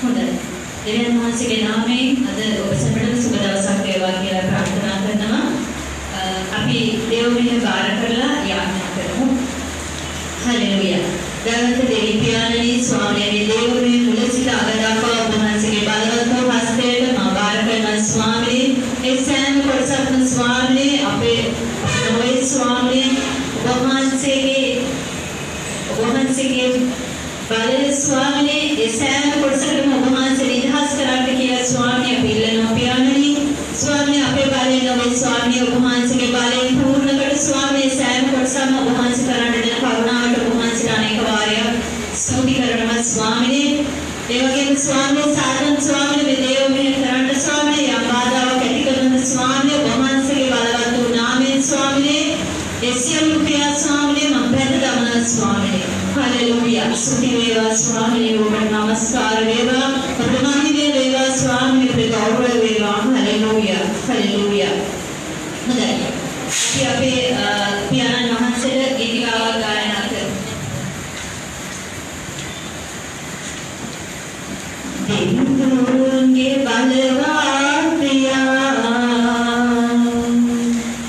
හොඳයි. දෙවියන් වහන්සේගේ නාමයෙන් අද ඔබ සැමටම සුබ දවසක් වේවා කියලා ප්‍රාර්ථනා කරනවා. අපි දේව මෙහෙය බාර කරලා යාඥා කරමු. හලෙලූයා. දවල්ට දෙවි පියාණනි ස්වාමීනි දේව මෙහෙය මුල සිට අග දක්වා ඔබ වහන්සේගේ බලවත් වූ හස්තයට මා බාර කරන ස්වාමීනි ඒ සෑම කොටසක්ම ස්වාමීනි අපේ නොවේ ස්වාමීනි ඔබ වහන්සේගේ බලය ස්වාමීනි ඒ සෑම කොටසකටම ඔබ වහන්සේ නිදහස් කරන්න කියලා ස්වාමීනි අපි ඉල්ලනවා පියාණනි ස්වාමීනි අපේ බලය නොවේ ස්වාමීනි ඔබ වහන්සේගේ බලයෙන් පූර්ණ කර ස්වාමීනි සෑම කොටසක්ම ඔබ වහන්සේ කරන්න දෙන කරුණාවට ඔබ වහන්සේට අනේක වාරයක් ස්තුති කරනවා ස්වාමීනි ඒ වගේම ස්වාමීනි සාධන ස්වාමීනි මේ දේව මෙහෙය කරන්න ස්වාමීනි යම් බාධාවක් ඇති කරන ස්වාමීනි ඔබ වහන්සේගේ බලවත් වූ නාමයෙන් ස්වාමීනි එසියලු ක්‍රියා ස්වාමීනි මම බැඳ දමන ස්වාමීනි හලෙලූයා ස්තුති වේවා ස්වාමීනි ඔබට නමස්කාර වේවා ඔබට මහිමය වේවා ස්වාමීනි ඔබට ගෞරව වේවා හලෙලූයා හලෙලූයා හොඳයි අපි අපේ පියාණන් වහන්සේට ගීතිකාවක් ගායනා කරමු දෙවියන්ගේ බලවත් ප්‍රියා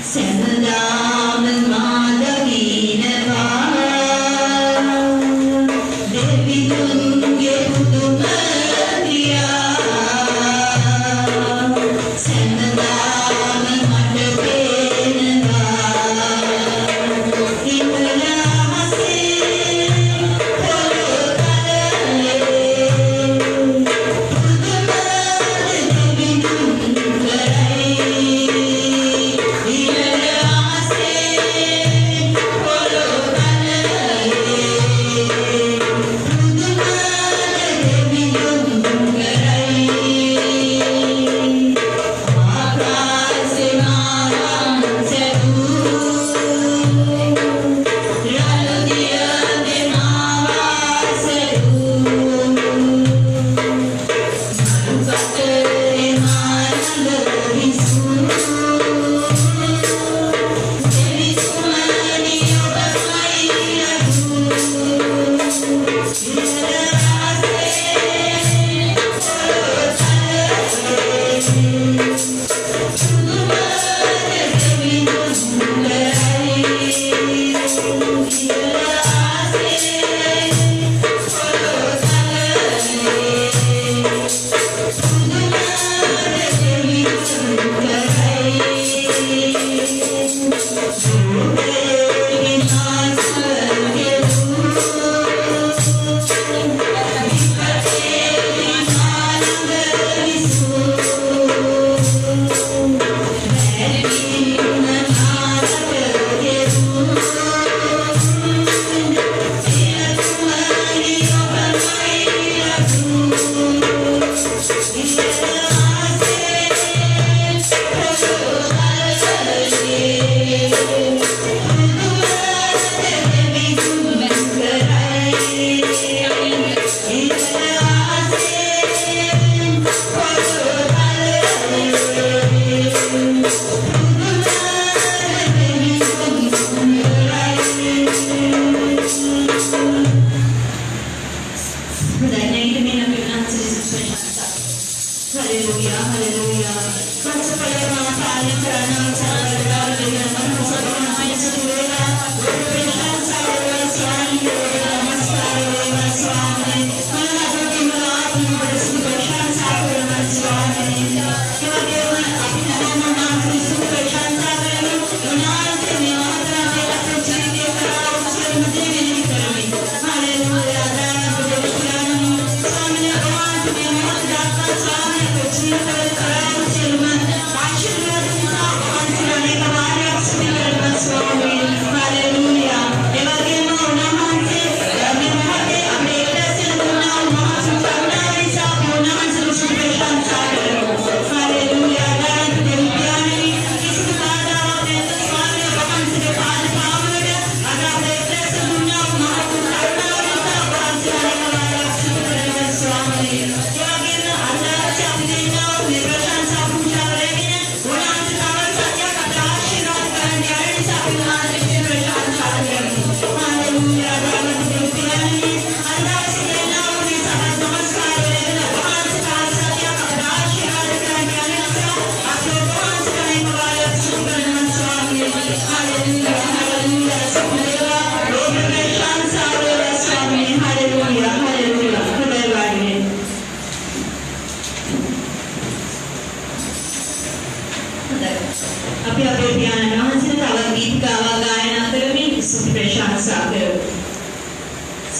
සැනදාම මාදවිනවා දෙවියන්ගේ පුදුම ප්‍රියා සැනදාම මට පේනවා ඉන්නලා හසේ පොළොතලේ පුදුම දෙවියන්ගේ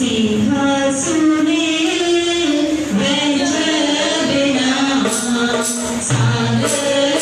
सिंहासने बैठ बिना सागरों में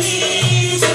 Please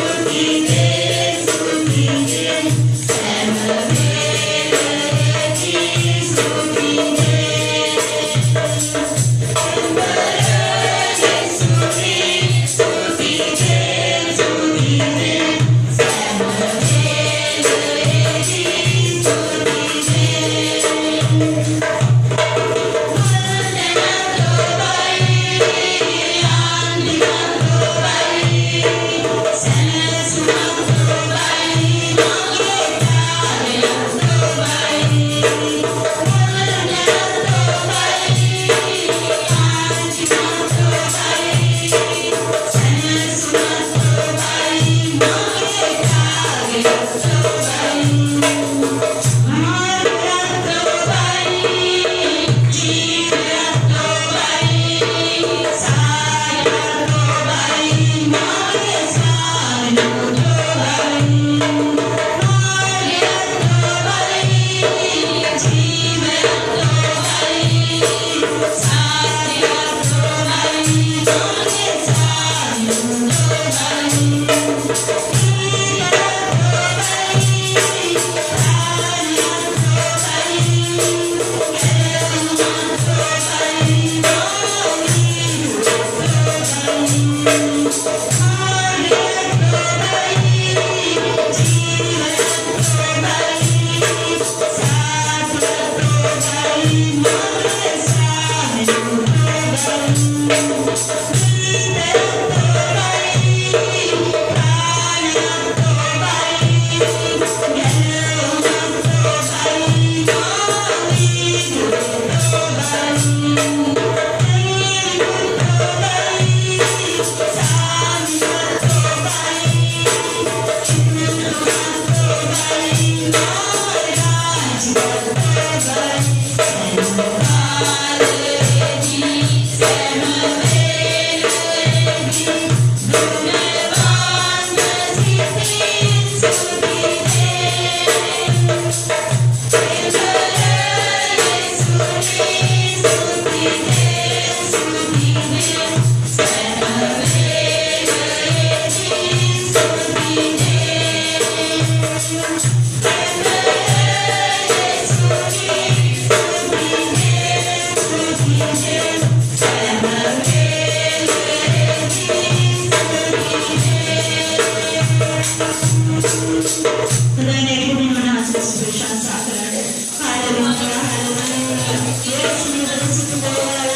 प्रशंसा करते हालेलुया हालेलुया यीशु की स्तुति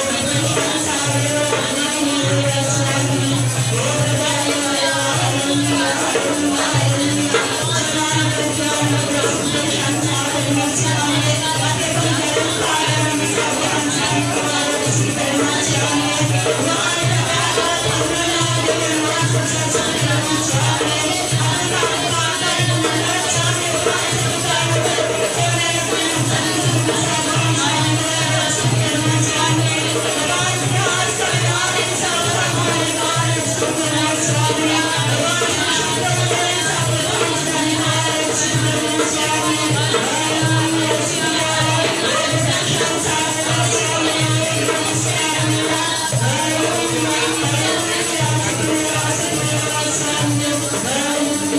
प्रशंसा हालेलुया स्वामी हालेलुया हालेलुया हालेलुया प्रशंसा करते स्वामी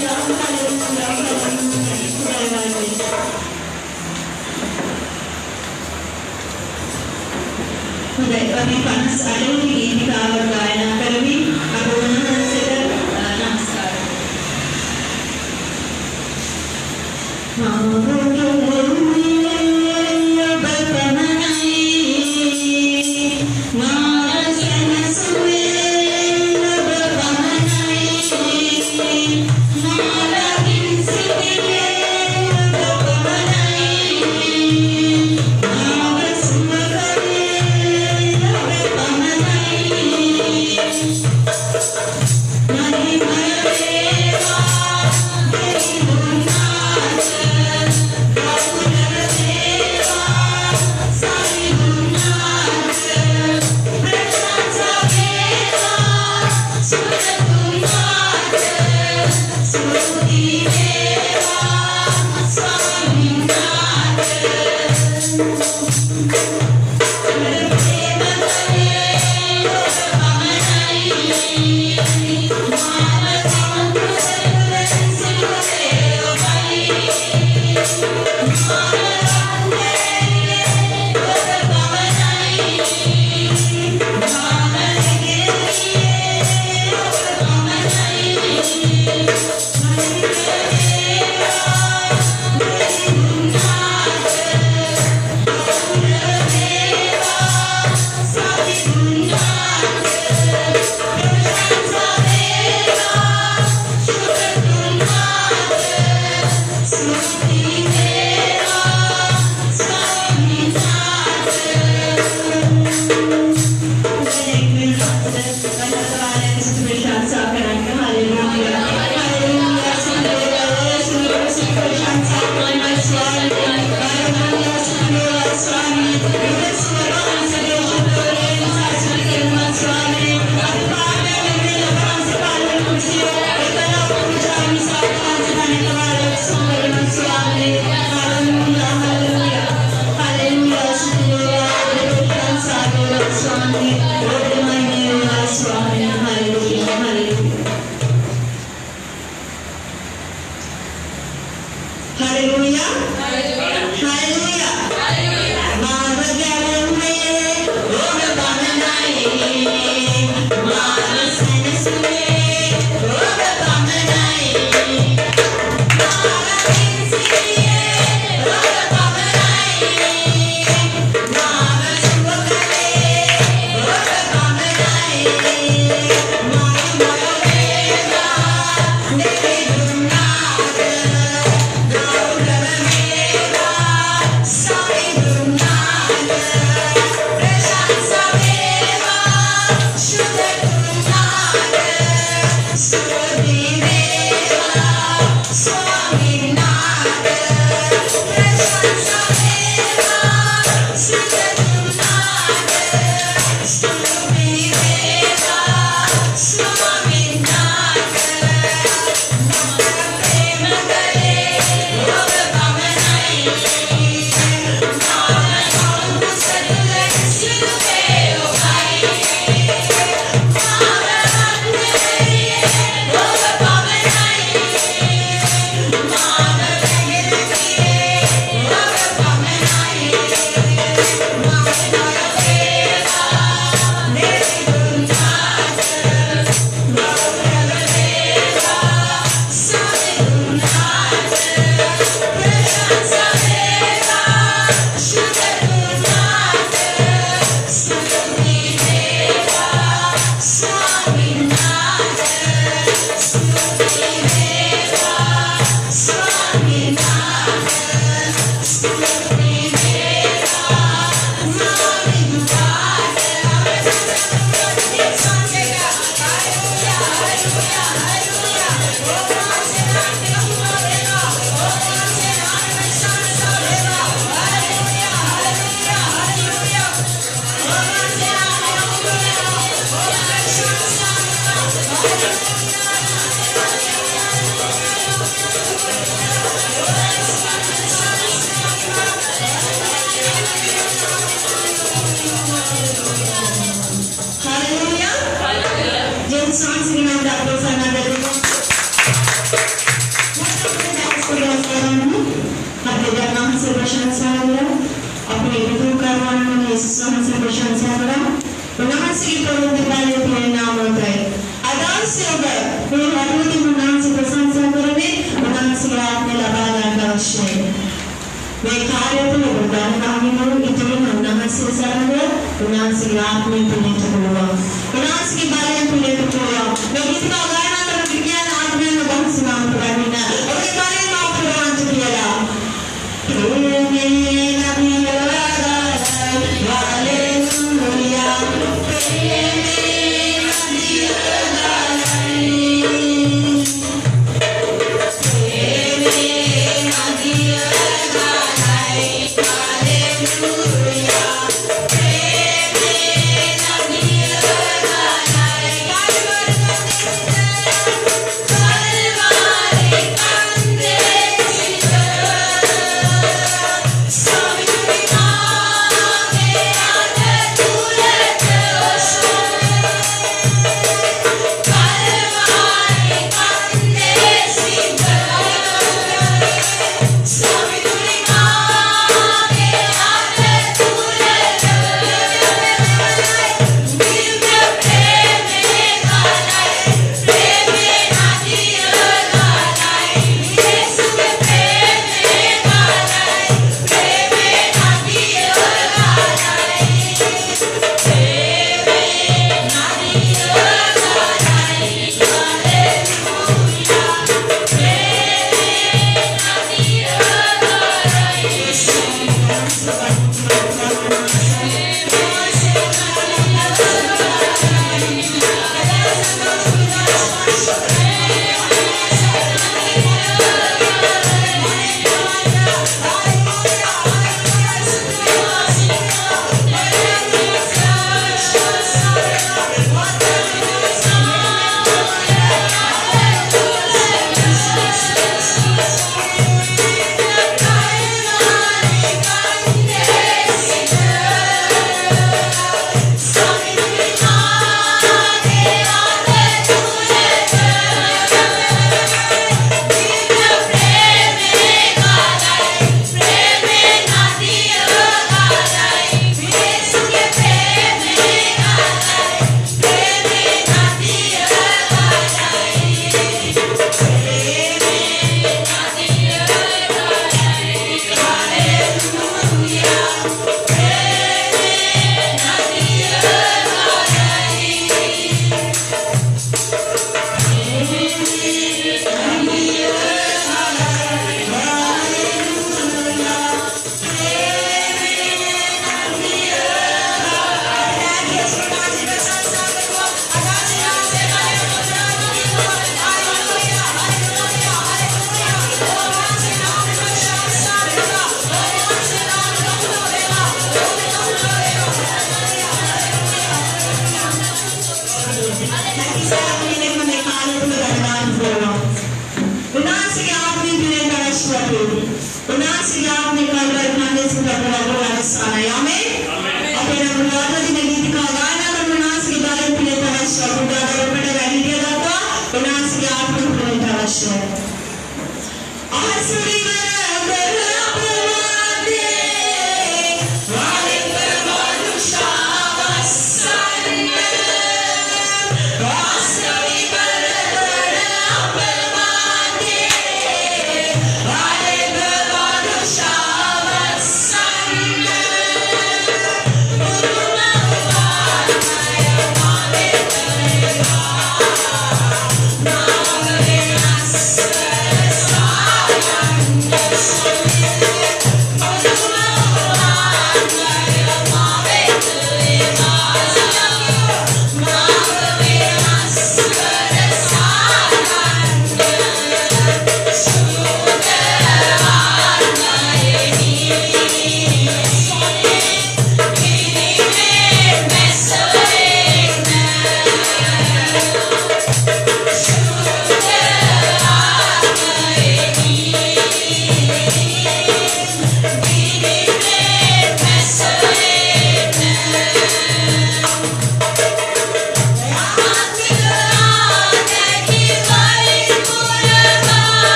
आपके परम कारण सब करना अभी 50 आठवीं गीतिकावर गायना करवी आपण नमस्कार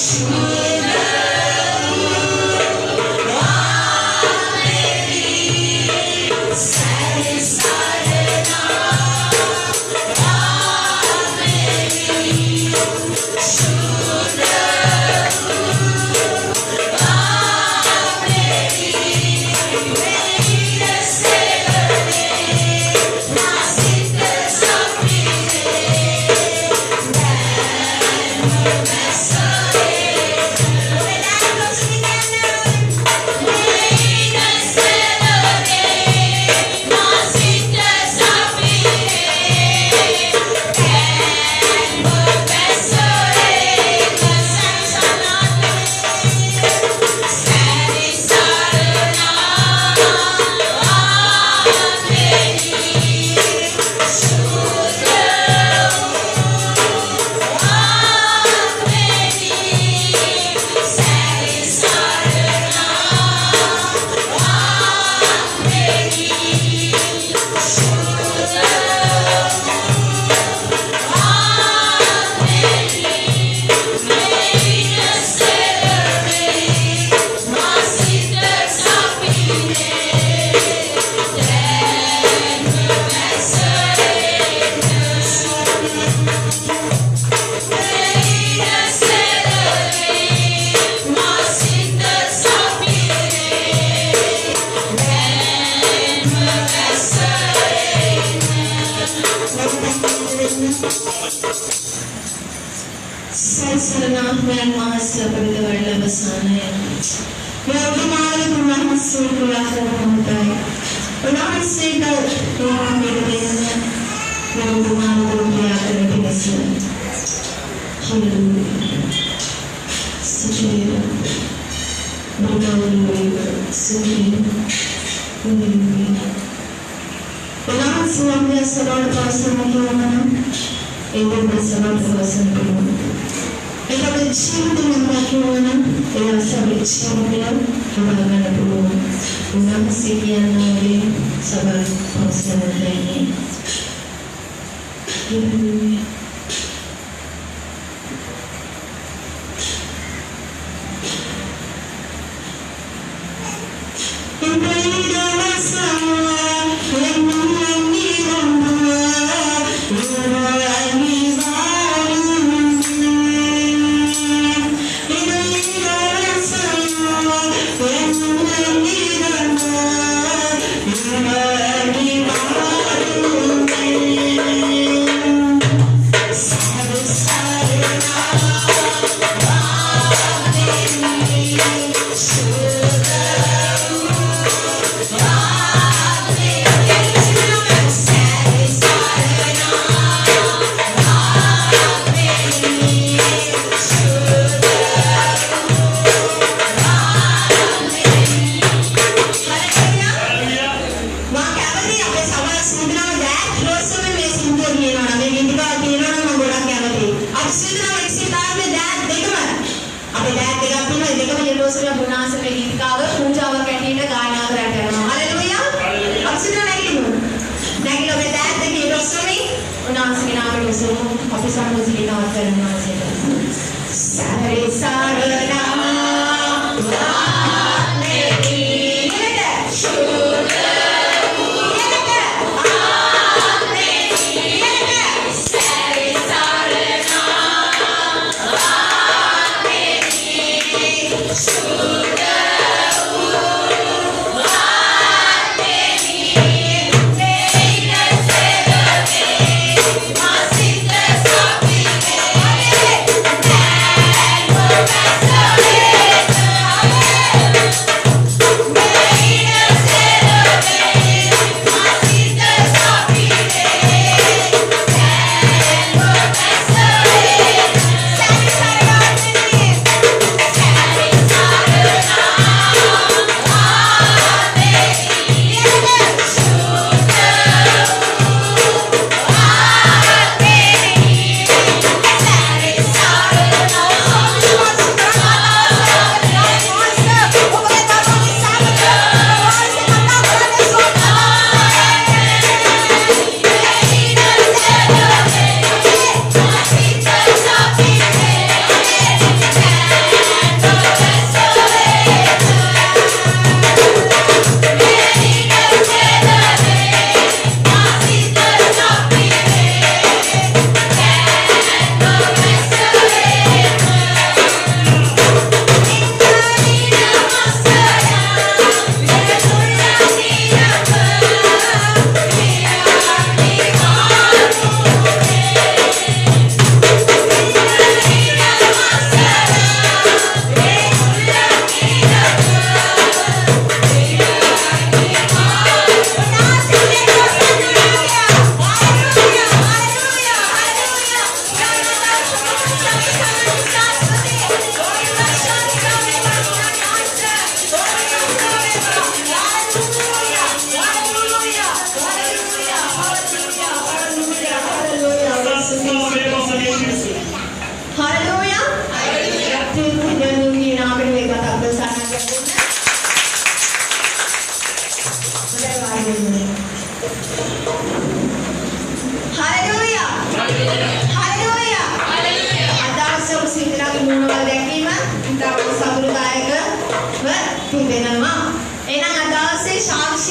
Bye.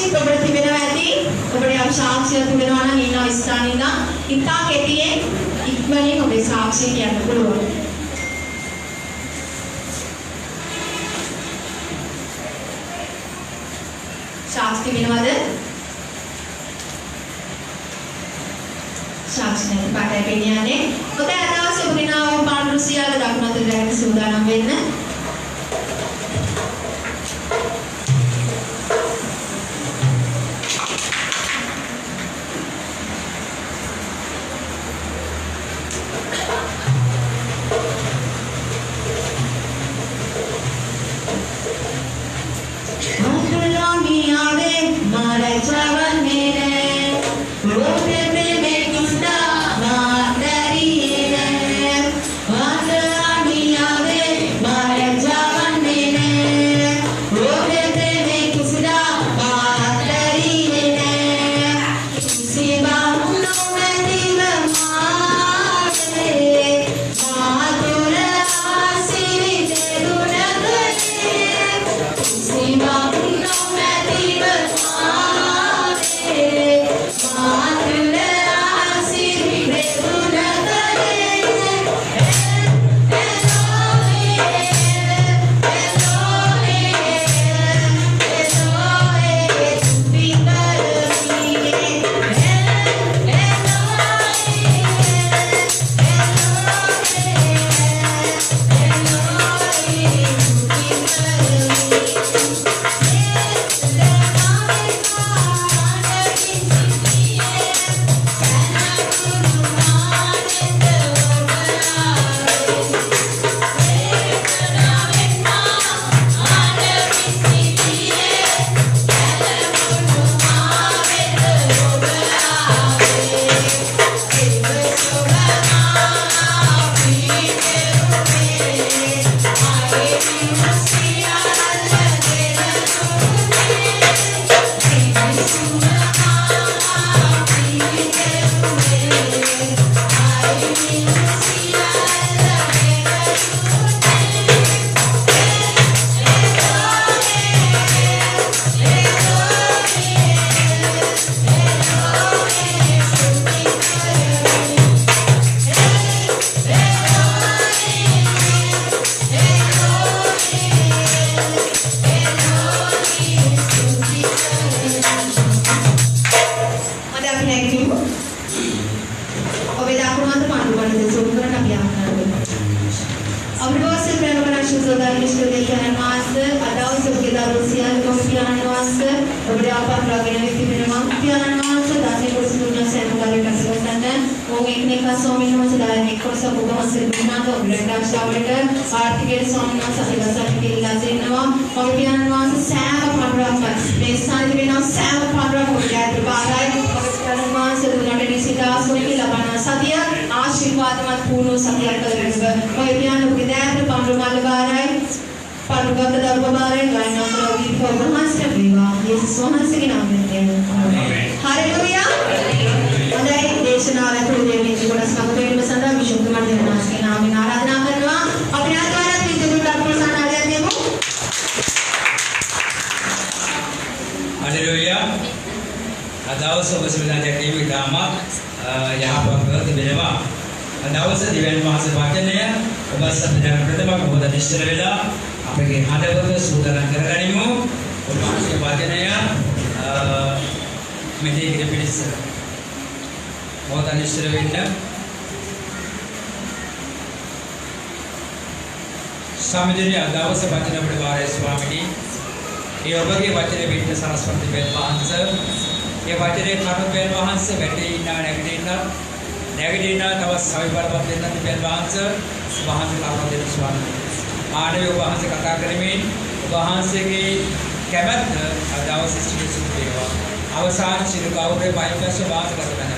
සාක්ෂි ඔබට තිබෙනවා ඇති. ඔබට යම් සාක්ෂියක් තිබෙනවා නම් ඉන්න ස්ථානේ ඉඳන් ඉතා කෙටියෙන් ඉක්මනින් ඔබේ සාක්ෂිය කියන්න පුළුවන්. සාක්ෂි වෙනවද? සාක්ෂි නැති පාඩය කියන්නේ. ඔතන අදවස් ඔබගෙන ආව පාඩු සියල්ල දක්නත දැක්ක සූදානම් වෙන්න. සමිතියේ අදවස වචන අපේ වාරේ ස්වාමීනි ඒ ඔබගේ වචනේ පිට සරස්වති බෙන් වහන්සේ ඒ වචනේ කරුණු බෙන් වහන්සේ වැටේ ඉන්නා නැගිටිනා තවත් සවිපරපත් දෙන්න බෙන් වහන්සේ වහන්සේ කරුණු දෙන්න ස්වාමීනි ආණ්ඩුවේ ඔබ වහන්සේ කතා කරමින් ඔබ වහන්සේගේ කැමැත්ත අදවස සිසු වේවා අවසාන සිරු කවුරුේ බයිපස් වාස කරගන්න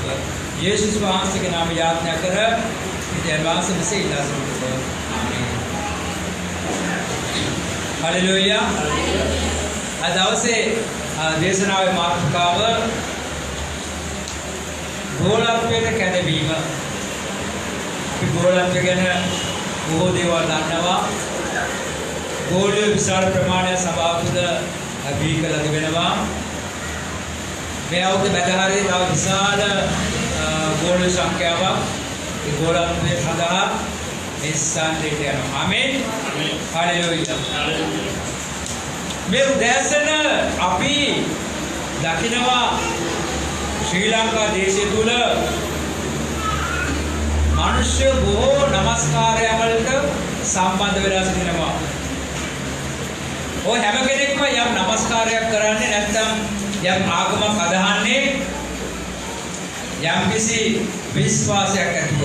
යේසුස් වහන්සේගේ නාමය යාඥා කර ඉතින් වහන්සේ මෙසේ ඉල්ලා සිටිනවා हालेलुया अदावसे देशनावे मातृकाव गोलत्वेन कැදවීම අපි ගෝලත්වය ගැන බොහෝ දේවල් දන්නවා ගෝලීය විශාල ප්‍රමාණයක් සභාව තුළ බිහි කළ තිබෙනවා මේ අවුරුද්ද මැදහරියේ තව විශාල ගෝල සංඛ්‍යාවක් ඒ ගෝලත්වයේ සඳහා මේ ස්ථානයට යනවා. ආමේන්. හalleluya. මේ උදෑසන අපි දකිනවා ශ්‍රී ලංකා දේශය තුල මිනිස්සු බොහෝ නමස්කාරය වලට සම්බන්ධ වෙලා සිටිනවා. ඔය හැම කෙනෙක්ම යම් නමස්කාරයක් කරන්නේ නැත්නම් යම් ආගමක් අදහන්නේ යම් කිසි විශ්වාසයක් ඇතිව.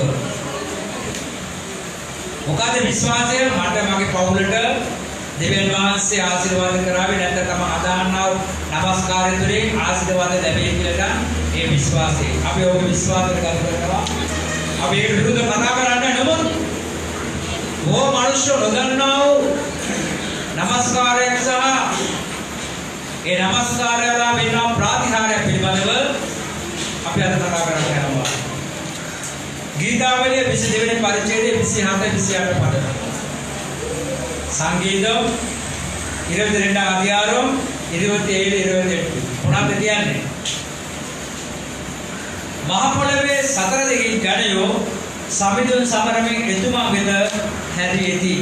මොකද විශ්වාසය මට මගේ පවුලට දෙවියන් වහන්සේ ආශිර්වාද කරાવી නැත්නම් තම අදහන්නා නමස්කාරය තුළින් ආශිර්වාද ලැබෙයි කියලා ඒ විශ්වාසය. අපි ඔබ විශ්වාස කරනවා. අපි ඒක විරුද්ධව කතා කරන්නේ නමුත් ඕ මිනිස්සු නොදන්නා වූ නමස්කාරයක් සහ ඒ නමස්කාරය වල වෙන ප්‍රතිහාරය පිළිබඳව අපි අද කතා කරන්න යනවා. ගීතාවලිය 22 වෙනි පරිච්ඡේදයේ 27 28 පද. සංගීතම් 22 අධ්‍යායම් 27 28. මොනවද කියන්නේ? මහ පොළවේ සතර දිගින් ජනයෝ සමිඳුන් සමරමින් එතුමා වෙත හැරියති.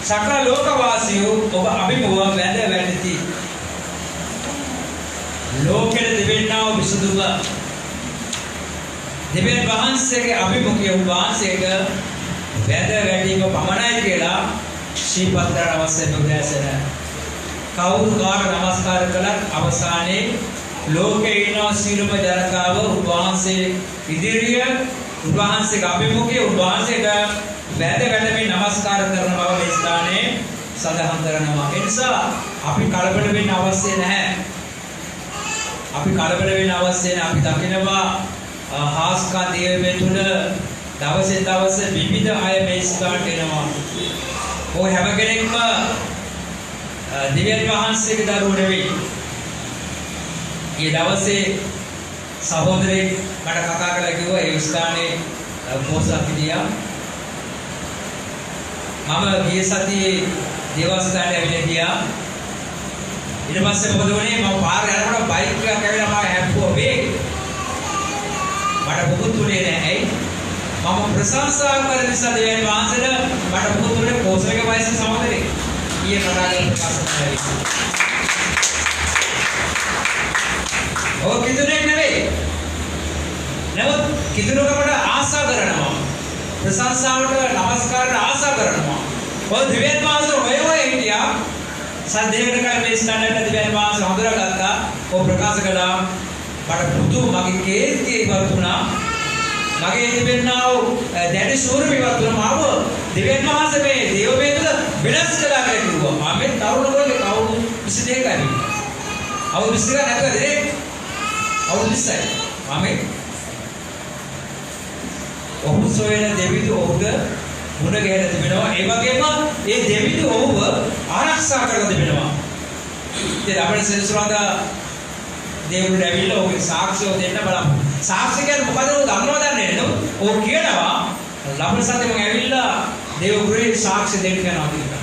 සකල ලෝකවාසීෝ ඔබ අභිමුව වැඳ වැටති. ලෝකෙට දෙවෙන්නා වූ විසුදුව දෙවියන් වහන්සේගේ අභිමුඛය වහන්සේට වැඳ වැටීම පමණයි කියලා ශ්‍රීපත් කරන අවශ්‍ය උදෑසන කවුරු කාට නමස්කාර කළත් අවසානයේ ලෝකේ ඉන්න සියලුම ජනතාව උන්වහන්සේ ඉදිරිය උන්වහන්සේගේ අභිමුඛය උන්වහන්සේට වැඳ වැටමින් නමස්කාර කරන බව මේ ස්ථානයේ සඳහන් කරනවා. ඒ නිසා අපි කලබල වෙන්න අවශ්‍ය නැහැ. අපි කලබල වෙන්න අවශ්‍ය නැහැ. අපි දකිනවා හාස්කා දේවයේ තුල දවසේ දවස විවිධ අය මේ ස්ථානට එනවා. ඔය හැම කෙනෙක්ම දෙවියන් වහන්සේගේ දරුවෝ නෙවෙයි. ඊ දවසේ සහෝදරයෙක් මට කතා කරලා කිව්වා ඒ ස්ථානයේ පොසත් හිටියා. මම ගිය සතියේ දේවස්ථානයට ඇවිල්ලා ගියා. ඊට පස්සේ මොකද වුනේ මම පාරේ යනකොට බයික් එකක් ඇවිල්ලා මම හැප්පුවා වේගෙ. මට මොකුත් උනේ නැහැ. මම ප්‍රශංසා කරන නිසා දෙවියන් වහන්සේට මට මොකුත් උනේ පොසලගේ වයසේ සමහරේ. ඊයේ කතා කරලා ප්‍රකාශ කරලා. ඔය කිතුනේ නෙවෙයි. නමුත් කිතුනකමට ආශා කරනවා. ප්‍රශංසාවට නමස්කාරට ආශා කරනවා. ඔය දෙවියන් වහන්සේ ඔය හිටියා. සද්දේකට කල මේ ස්ටෑන්ඩඩ් දෙවියන් වහන්සේ හඳුනාගත්තා. ඔය ප්‍රකාශ කළා. මට පුතු මගේ කේන්තිය ඉවත් වුණා. මගේ දෙවියන්ව දැඩි සූරම ඉවත් වුණා. මාව දෙවියන් වහන්සේ මේ දේවමේ තුල වෙනස් කළා කියලා කිව්වා. මම මේ තරුණ කොල්ලේ කවුරු 22යි. අවුරුදු 22 නැතුව දෙන්නේ. අවුරුදු 20යි. මම ඔහු සොයන දෙවිදු ඔහුට මුණ ගැහෙලා තිබෙනවා. ඒ වගේම ඒ දෙවිදු ඔහුව ආරක්ෂා කරලා තිබෙනවා. ඉතින් අපේ සෙන්සුරාදා దేవుడు ඇවිල්ලා ඔහුගේ සාක්ෂිය දෙන්න බලමු. සාක්ෂි කියන්නේ මොකද ඔහු දන්නවද දන්නේ නේද? ඔහු කියනවා ලබන සතියේ මම ඇවිල්ලා දේවගුරුගේ සාක්ෂි දෙන්න යනවා කියලා.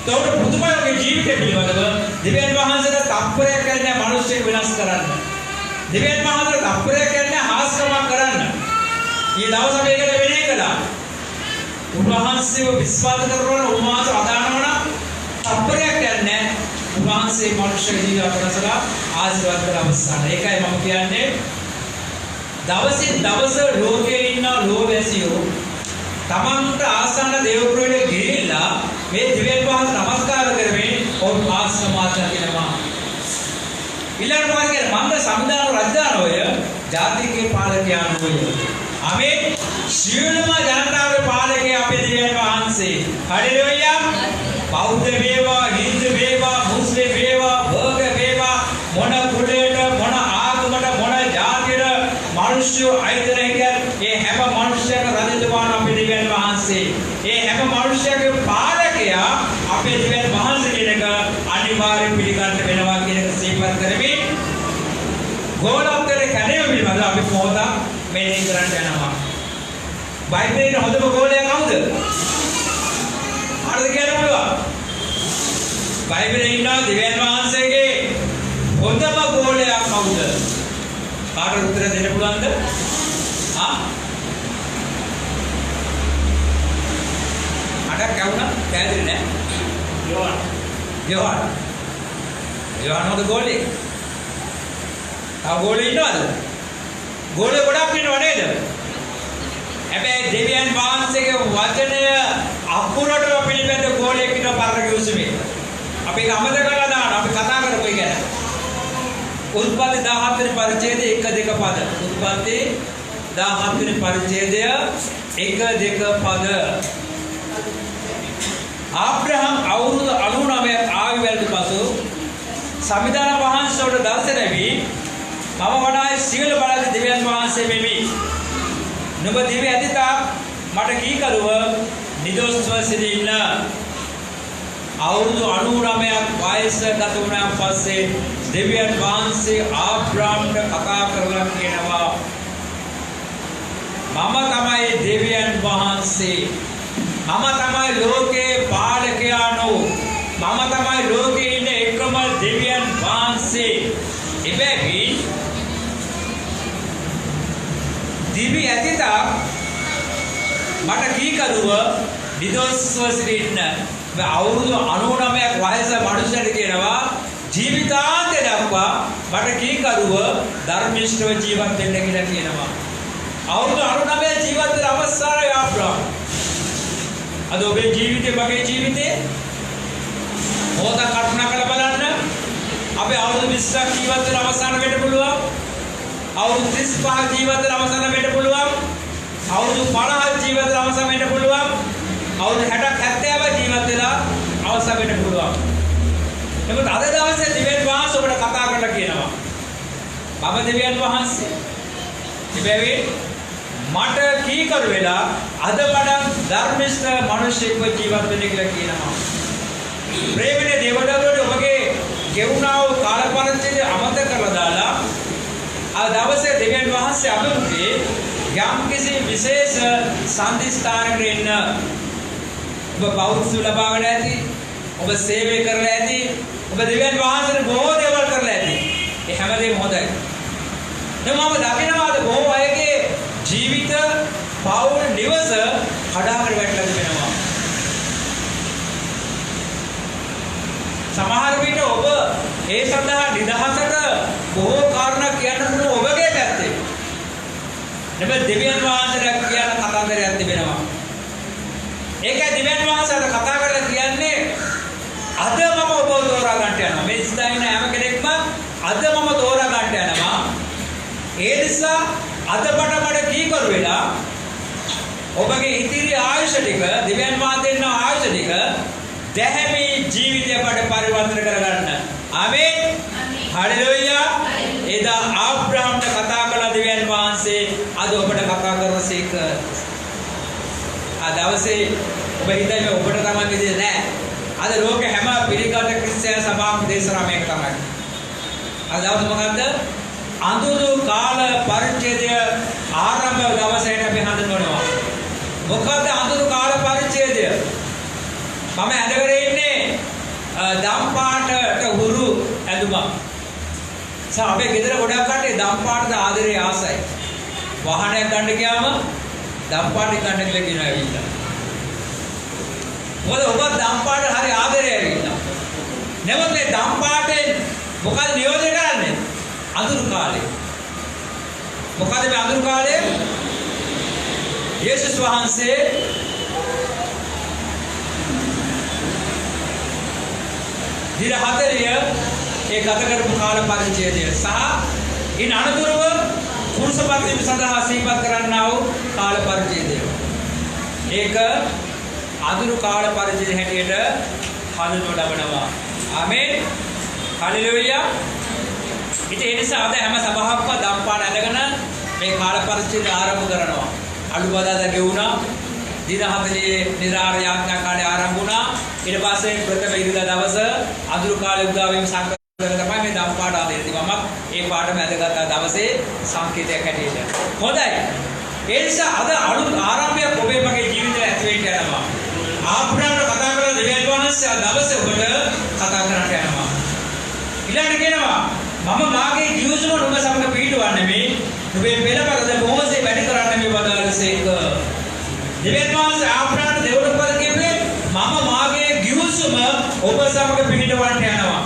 ඒතකොට පුදුමයේ ජීවිතය පිළිබඳව දෙවියන් වහන්සේට තප්පරයක් කියන්නේ මිනිස්සුන්ව වෙනස් කරන්න. දෙවියන් වහන්සේට තප්පරයක් කියන්නේ හාස්කමක් කරන්න. ඊ දවස් අපි එකට වෙනේ කළා. උන්වහන්සේව විශ්වාස කරනවා උන්වහන්සේ අදානවනම් තප්පරයක් කියන්නේ උන්වහන්සේ මනුෂ්‍ය ජීවිත කරසලා ආශිර්වාද කළ අවස්ථාන. ඒකයි මම කියන්නේ දවසින් දවස ලෝකේ ඉන්න ලෝවැසියෝ තමන්ට ආසන්න දේවගුරුවරයෙක් ගිහිල්ලා මේ දිව්‍යන් වහන්සේ නමස්කාර කරමින් ඔවුන් ආශිර්වාද කරනවා. ඊළඟ වර්ගයේ මන්ද සම්දාන රජදානෝය ජාතිකේ පාලකයානෝය. ආමේන්. සියලුම ජනතාවගේ පාලකයා අපේ දිව්‍යන් වහන්සේ. හalleluya. බෞද්ධ වේවා, හින්දු වේවා, මුස්ලිම් වේවා, බර්ග වේවා, මොන කුලයට, මොන ආගමකට, මොන ජාතියට මිනිස්සු අයිතනේ ඒ හැම මිනිසෙක රජතුමාන අපේ දිව්‍යන් වහන්සේ. ඒ හැම මිනිසෙකගේ පාලකයා අපේ දිව්‍යන් වහන්සේ කෙනෙක් අනිවාර්යෙන් පිළිගන්න වෙනවා කියන එක සිහිපත් කරමින් ගෝලෝත්තර කණේ පිළිබඳව අපි පොතක් මෙහෙය කරන්න යනවා. බයිබලයේ හොඳම ගෝලයා කවුද? හරිද කියන්න පුළුවන්. බයිබලයේ ඉන්න දිව්‍යන් වහන්සේගේ හොඳම ගෝලයා කවුද? කාටද උත්තර දෙන්න පුළුවන්ද? අඩක් කවුනා? පැහැදිලි නෑ. යෝහන් හොඳ ගෝලෙක්. තව ගෝලෙ ඉන්නවද? ගෝලෙ ගොඩක් ඉන්නව නේද? හැබැයි දෙවියන් වහන්සේගේ වචනය අකුරටම පිළිපැද ගෝලෙක් ඉන්න පරණ කිව්සුමේ. අපි ඒක අමතක කරලා දාන්න. අපි කතා කරපු එක ගැන. උත්පත්ති 17 වෙනි පරිච්ඡේදයේ 1 2 පද. උත්පත්ති 17 වෙනි පරිච්ඡේදය 1 2 පද. ආබ්‍රහම් අවුරුදු 99ක් ආයුවලට පසු සමිදාන වහන්සේට දර්ශන ලැබී මම වඩායි සියලු බලද දෙවියන් වහන්සේ වෙමි. නුඹ දිවි ඇතිතා මට කීකරුව නිදොස්ව සිටින්න. අවුරුදු 99ක් වයස ගත වුණාන් පස්සේ දෙවියන් වහන්සේ ආබ්‍රහම්ට කතා කරලා කියනවා මම තමයි දෙවියන් වහන්සේ. මම තමයි ලෝකේ පාලකයා නෝ. මම තමයි ලෝකේ ඉන්න එකම දෙවියන් වහන්සේ. එබැවින් දිවි ඇතිතා මට කීකරුව නිදොස්ව සිටින්න. අවුරුදු 99ක් වයස මනුස්සයෙක් කියනවා ජීවිතාන්තය දක්වා මට කීකරුව ධර්මිෂ්ඨව ජීවත් වෙන්න කියලා කියනවා. අවුරුදු 99 ජීවත් වෙන අවස්ථාවේ ආබ්‍රහම් අද ඔබේ ජීවිතේ මගේ ජීවිතේ මොහොතක් කල්පනා කරලා බලන්න. අපි අවුරුදු 20ක් ජීවත් වෙන අවසාන වෙන්න පුළුවන්. අවුරුදු 35 ජීවත් වෙන අවසාන වෙන්න පුළුවන්. අවුරුදු 50 ජීවත් වෙන අවසාන වෙන්න පුළුවන්. අවුරුදු 60ක් 70ක් ජීවත් වෙලා අවසාන වෙන්න පුළුවන්. එතකොට අද දවසේ දෙවියන් වහන්සේ ඔබට කතා කරලා කියනවා මම දෙවියන් වහන්සේ. ඉබේවේ මට කීකරු වෙලා අද වඩා ධර්මිෂ්ඨ මිනිසෙක්ව ජීවත් වෙන්න කියලා කියනවා. ප්‍රේමනේ දේවදත්තට ඔබගේ ගෙවුනා වූ කාල පරිච්ඡේදය අමතක කරලා දාලා අද දවසේ දෙවියන් වහන්සේ අභිමුඛේ යම් කිසි විශේෂ සම්දිස්ථානයකට එන්න. ඔබ බෞද්ධ ලබාගෙන ඇති. ඔබ සේවය කරලා ඇති. ඔබ දෙවියන් වහන්සේට බොහෝ දේවල් කරලා ඇති. ඒ හැමදේම හොඳයි. දැන් මම දකිනවාද බොහෝ අයගේ ජීවිත පෞල් නිවස කඩාගෙන වැටලා තිබෙනවා. සමහර විට ඔබ ඒ සඳහා නිදහසට බොහෝ කාරණා කියන්න පුළුවන් ඔබගේ පැත්තේ. හැබැයි දෙවියන් වහන්සේට කියන කතාන්දරයක් තිබෙනවා. ඒකයි දෙවියන් වහන්සේට කතා කරලා කියන්නේ අද මම ඔබ තෝරා ගන්නට යනවා. මේ සිතයින හැම කෙනෙක්ම අද මම තෝරා ගන්නට යනවා. ඒ නිසා අදපට මට කීකරු වෙලා ඔබගේ ඉතිරි ආයුෂ ටික දෙවියන් වහන්සේ දෙන ආයුෂ ටික දැහැමි ජීවිතයකට පරිවර්තන කරගන්න. ආමේන්. හලෙලූයා. එදා ආබ්‍රහම්ට කතා කළ දෙවියන් වහන්සේ අද ඔබට කතා කරනසේක. අද දවසේ ඔබ හිතන්නේ ඔබට තමයි කිව්වේ නෑ. අද ලෝකේ හැම පිළිගත් ක්‍රිස්තියානි සභාවක දේශනා මේක තමයි. අද දවසේ මොකද්ද? අඳුරු කාල පරිච්ඡේදය ආරම්භ දවසේට අපි හඳුන්වනවා. මොකද්ද අඳුරු කාල පරිච්ඡේදය? මම ඇඳගෙන ඉන්නේ දම් පාටට හුරු ඇඳුමක්. අපේ ගෙදර ගොඩක් කට්ටිය දම් පාටට ආදරේ ආසයි. වාහනයක් ගන්න ගියාම දම් පාට ගන්න කියලා කියනවා ඇවිල්ලා. මොකද ඔබ දම් පාට හරි ආදරේ ඇවිල්ලා. නැවත මේ දම් පාටේ මොකද නියෝජනය කරන්නේ? අඳුරු කාලේ. මොකද මේ අඳුරු කාලේ? යේසුස් වහන්සේ දින 40 ඒ ගත කරපු කාල පරිච්ඡේදය සහ ඉන් අනතුරුව කුරුසපත්තිය සඳහා සීපත් කරන්නා වූ කාල පරිච්ඡේදය. ඒක අඳුරු කාල පරිච්ඡේදය හැටියට හඳුන්වනු ලබනවා. ආමේන්. හලෙලූයා. ඉතින් ඒ නිසා අද හැම සභාවකම දම් පාට ඇඳගෙන මේ කාල පරිච්ඡේදය ආරම්භ කරනවා. අලුබදාදා ගෙවුණා. දින 40 නිරාර යාඥා කාලේ ආරම්භ වුණා. ඊට පස්සේ ප්‍රථම ඉරිදා දවස අඳුරු කාලේ උදා වීම සංකල්ප තමයි මේ දම් පාට ආදේශ තිබමක්. ඒ පාඩම ඇඳගත් දවසේ සංකේතයක් හැටියට. හොඳයි. ඒ නිසා අද අලුත් ආරම්භයක් ඔබේ මගේ ජීවිතේ ඇති වෙන්න යනවා. ආබ්‍රහම්ට කතා කරලා දෙවියන් වහන්සේ අද දවසේ ඔබට කතා කරන්න යනවා. ඊළඟට කියනවා මම මාගේ ගිවිසුම නුඹ සමග පිහිටවන්නේ මේ නුඹේ පෙළපතද බොහෝසේ වැඩි කරන්න මේ වදාළසේක. දෙවියන් වහන්සේ ආබ්‍රහාම්ට දෙවොන පද කිව්වේ මම මාගේ ගිවිසුම ඔබ සමග පිහිටවන්න යනවා.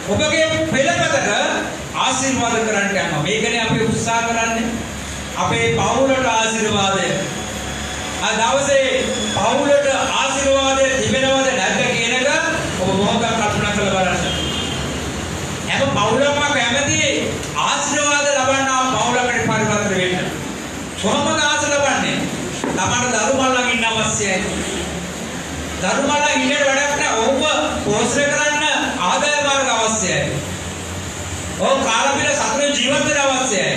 ඔබගේ පෙළපතට ආශිර්වාද කරන්න යනවා. මේකනේ අපි උත්සාහ කරන්නේ. අපේ පවුලට ආශිර්වාදය. ආ දවසේ පවුලට ආශිර්වාදය තිබෙනවද නැද්ද කියන එක ඔබ මොහොතක් කල්පනා කරලා බලන්න. හැම පවුලක්ම කැමති ආශිර්වාද ලබන්නා පවුලකට පරිවර්තන වෙන්න. කොහොමද ආශිර්වාද ලබන්නේ? තමන්ට දරුමල්ලන් ඉන්න අවශ්‍යයි. දරුමල්ලන් ඉන්නට වැඩක් නැහැ. ඔව්ව පෝෂණය කරන්න ආදාය මාර්ග අවශ්‍යයි. ඔව් කාලබිල සතුටින් ජීවත් වෙන්න අවශ්‍යයි.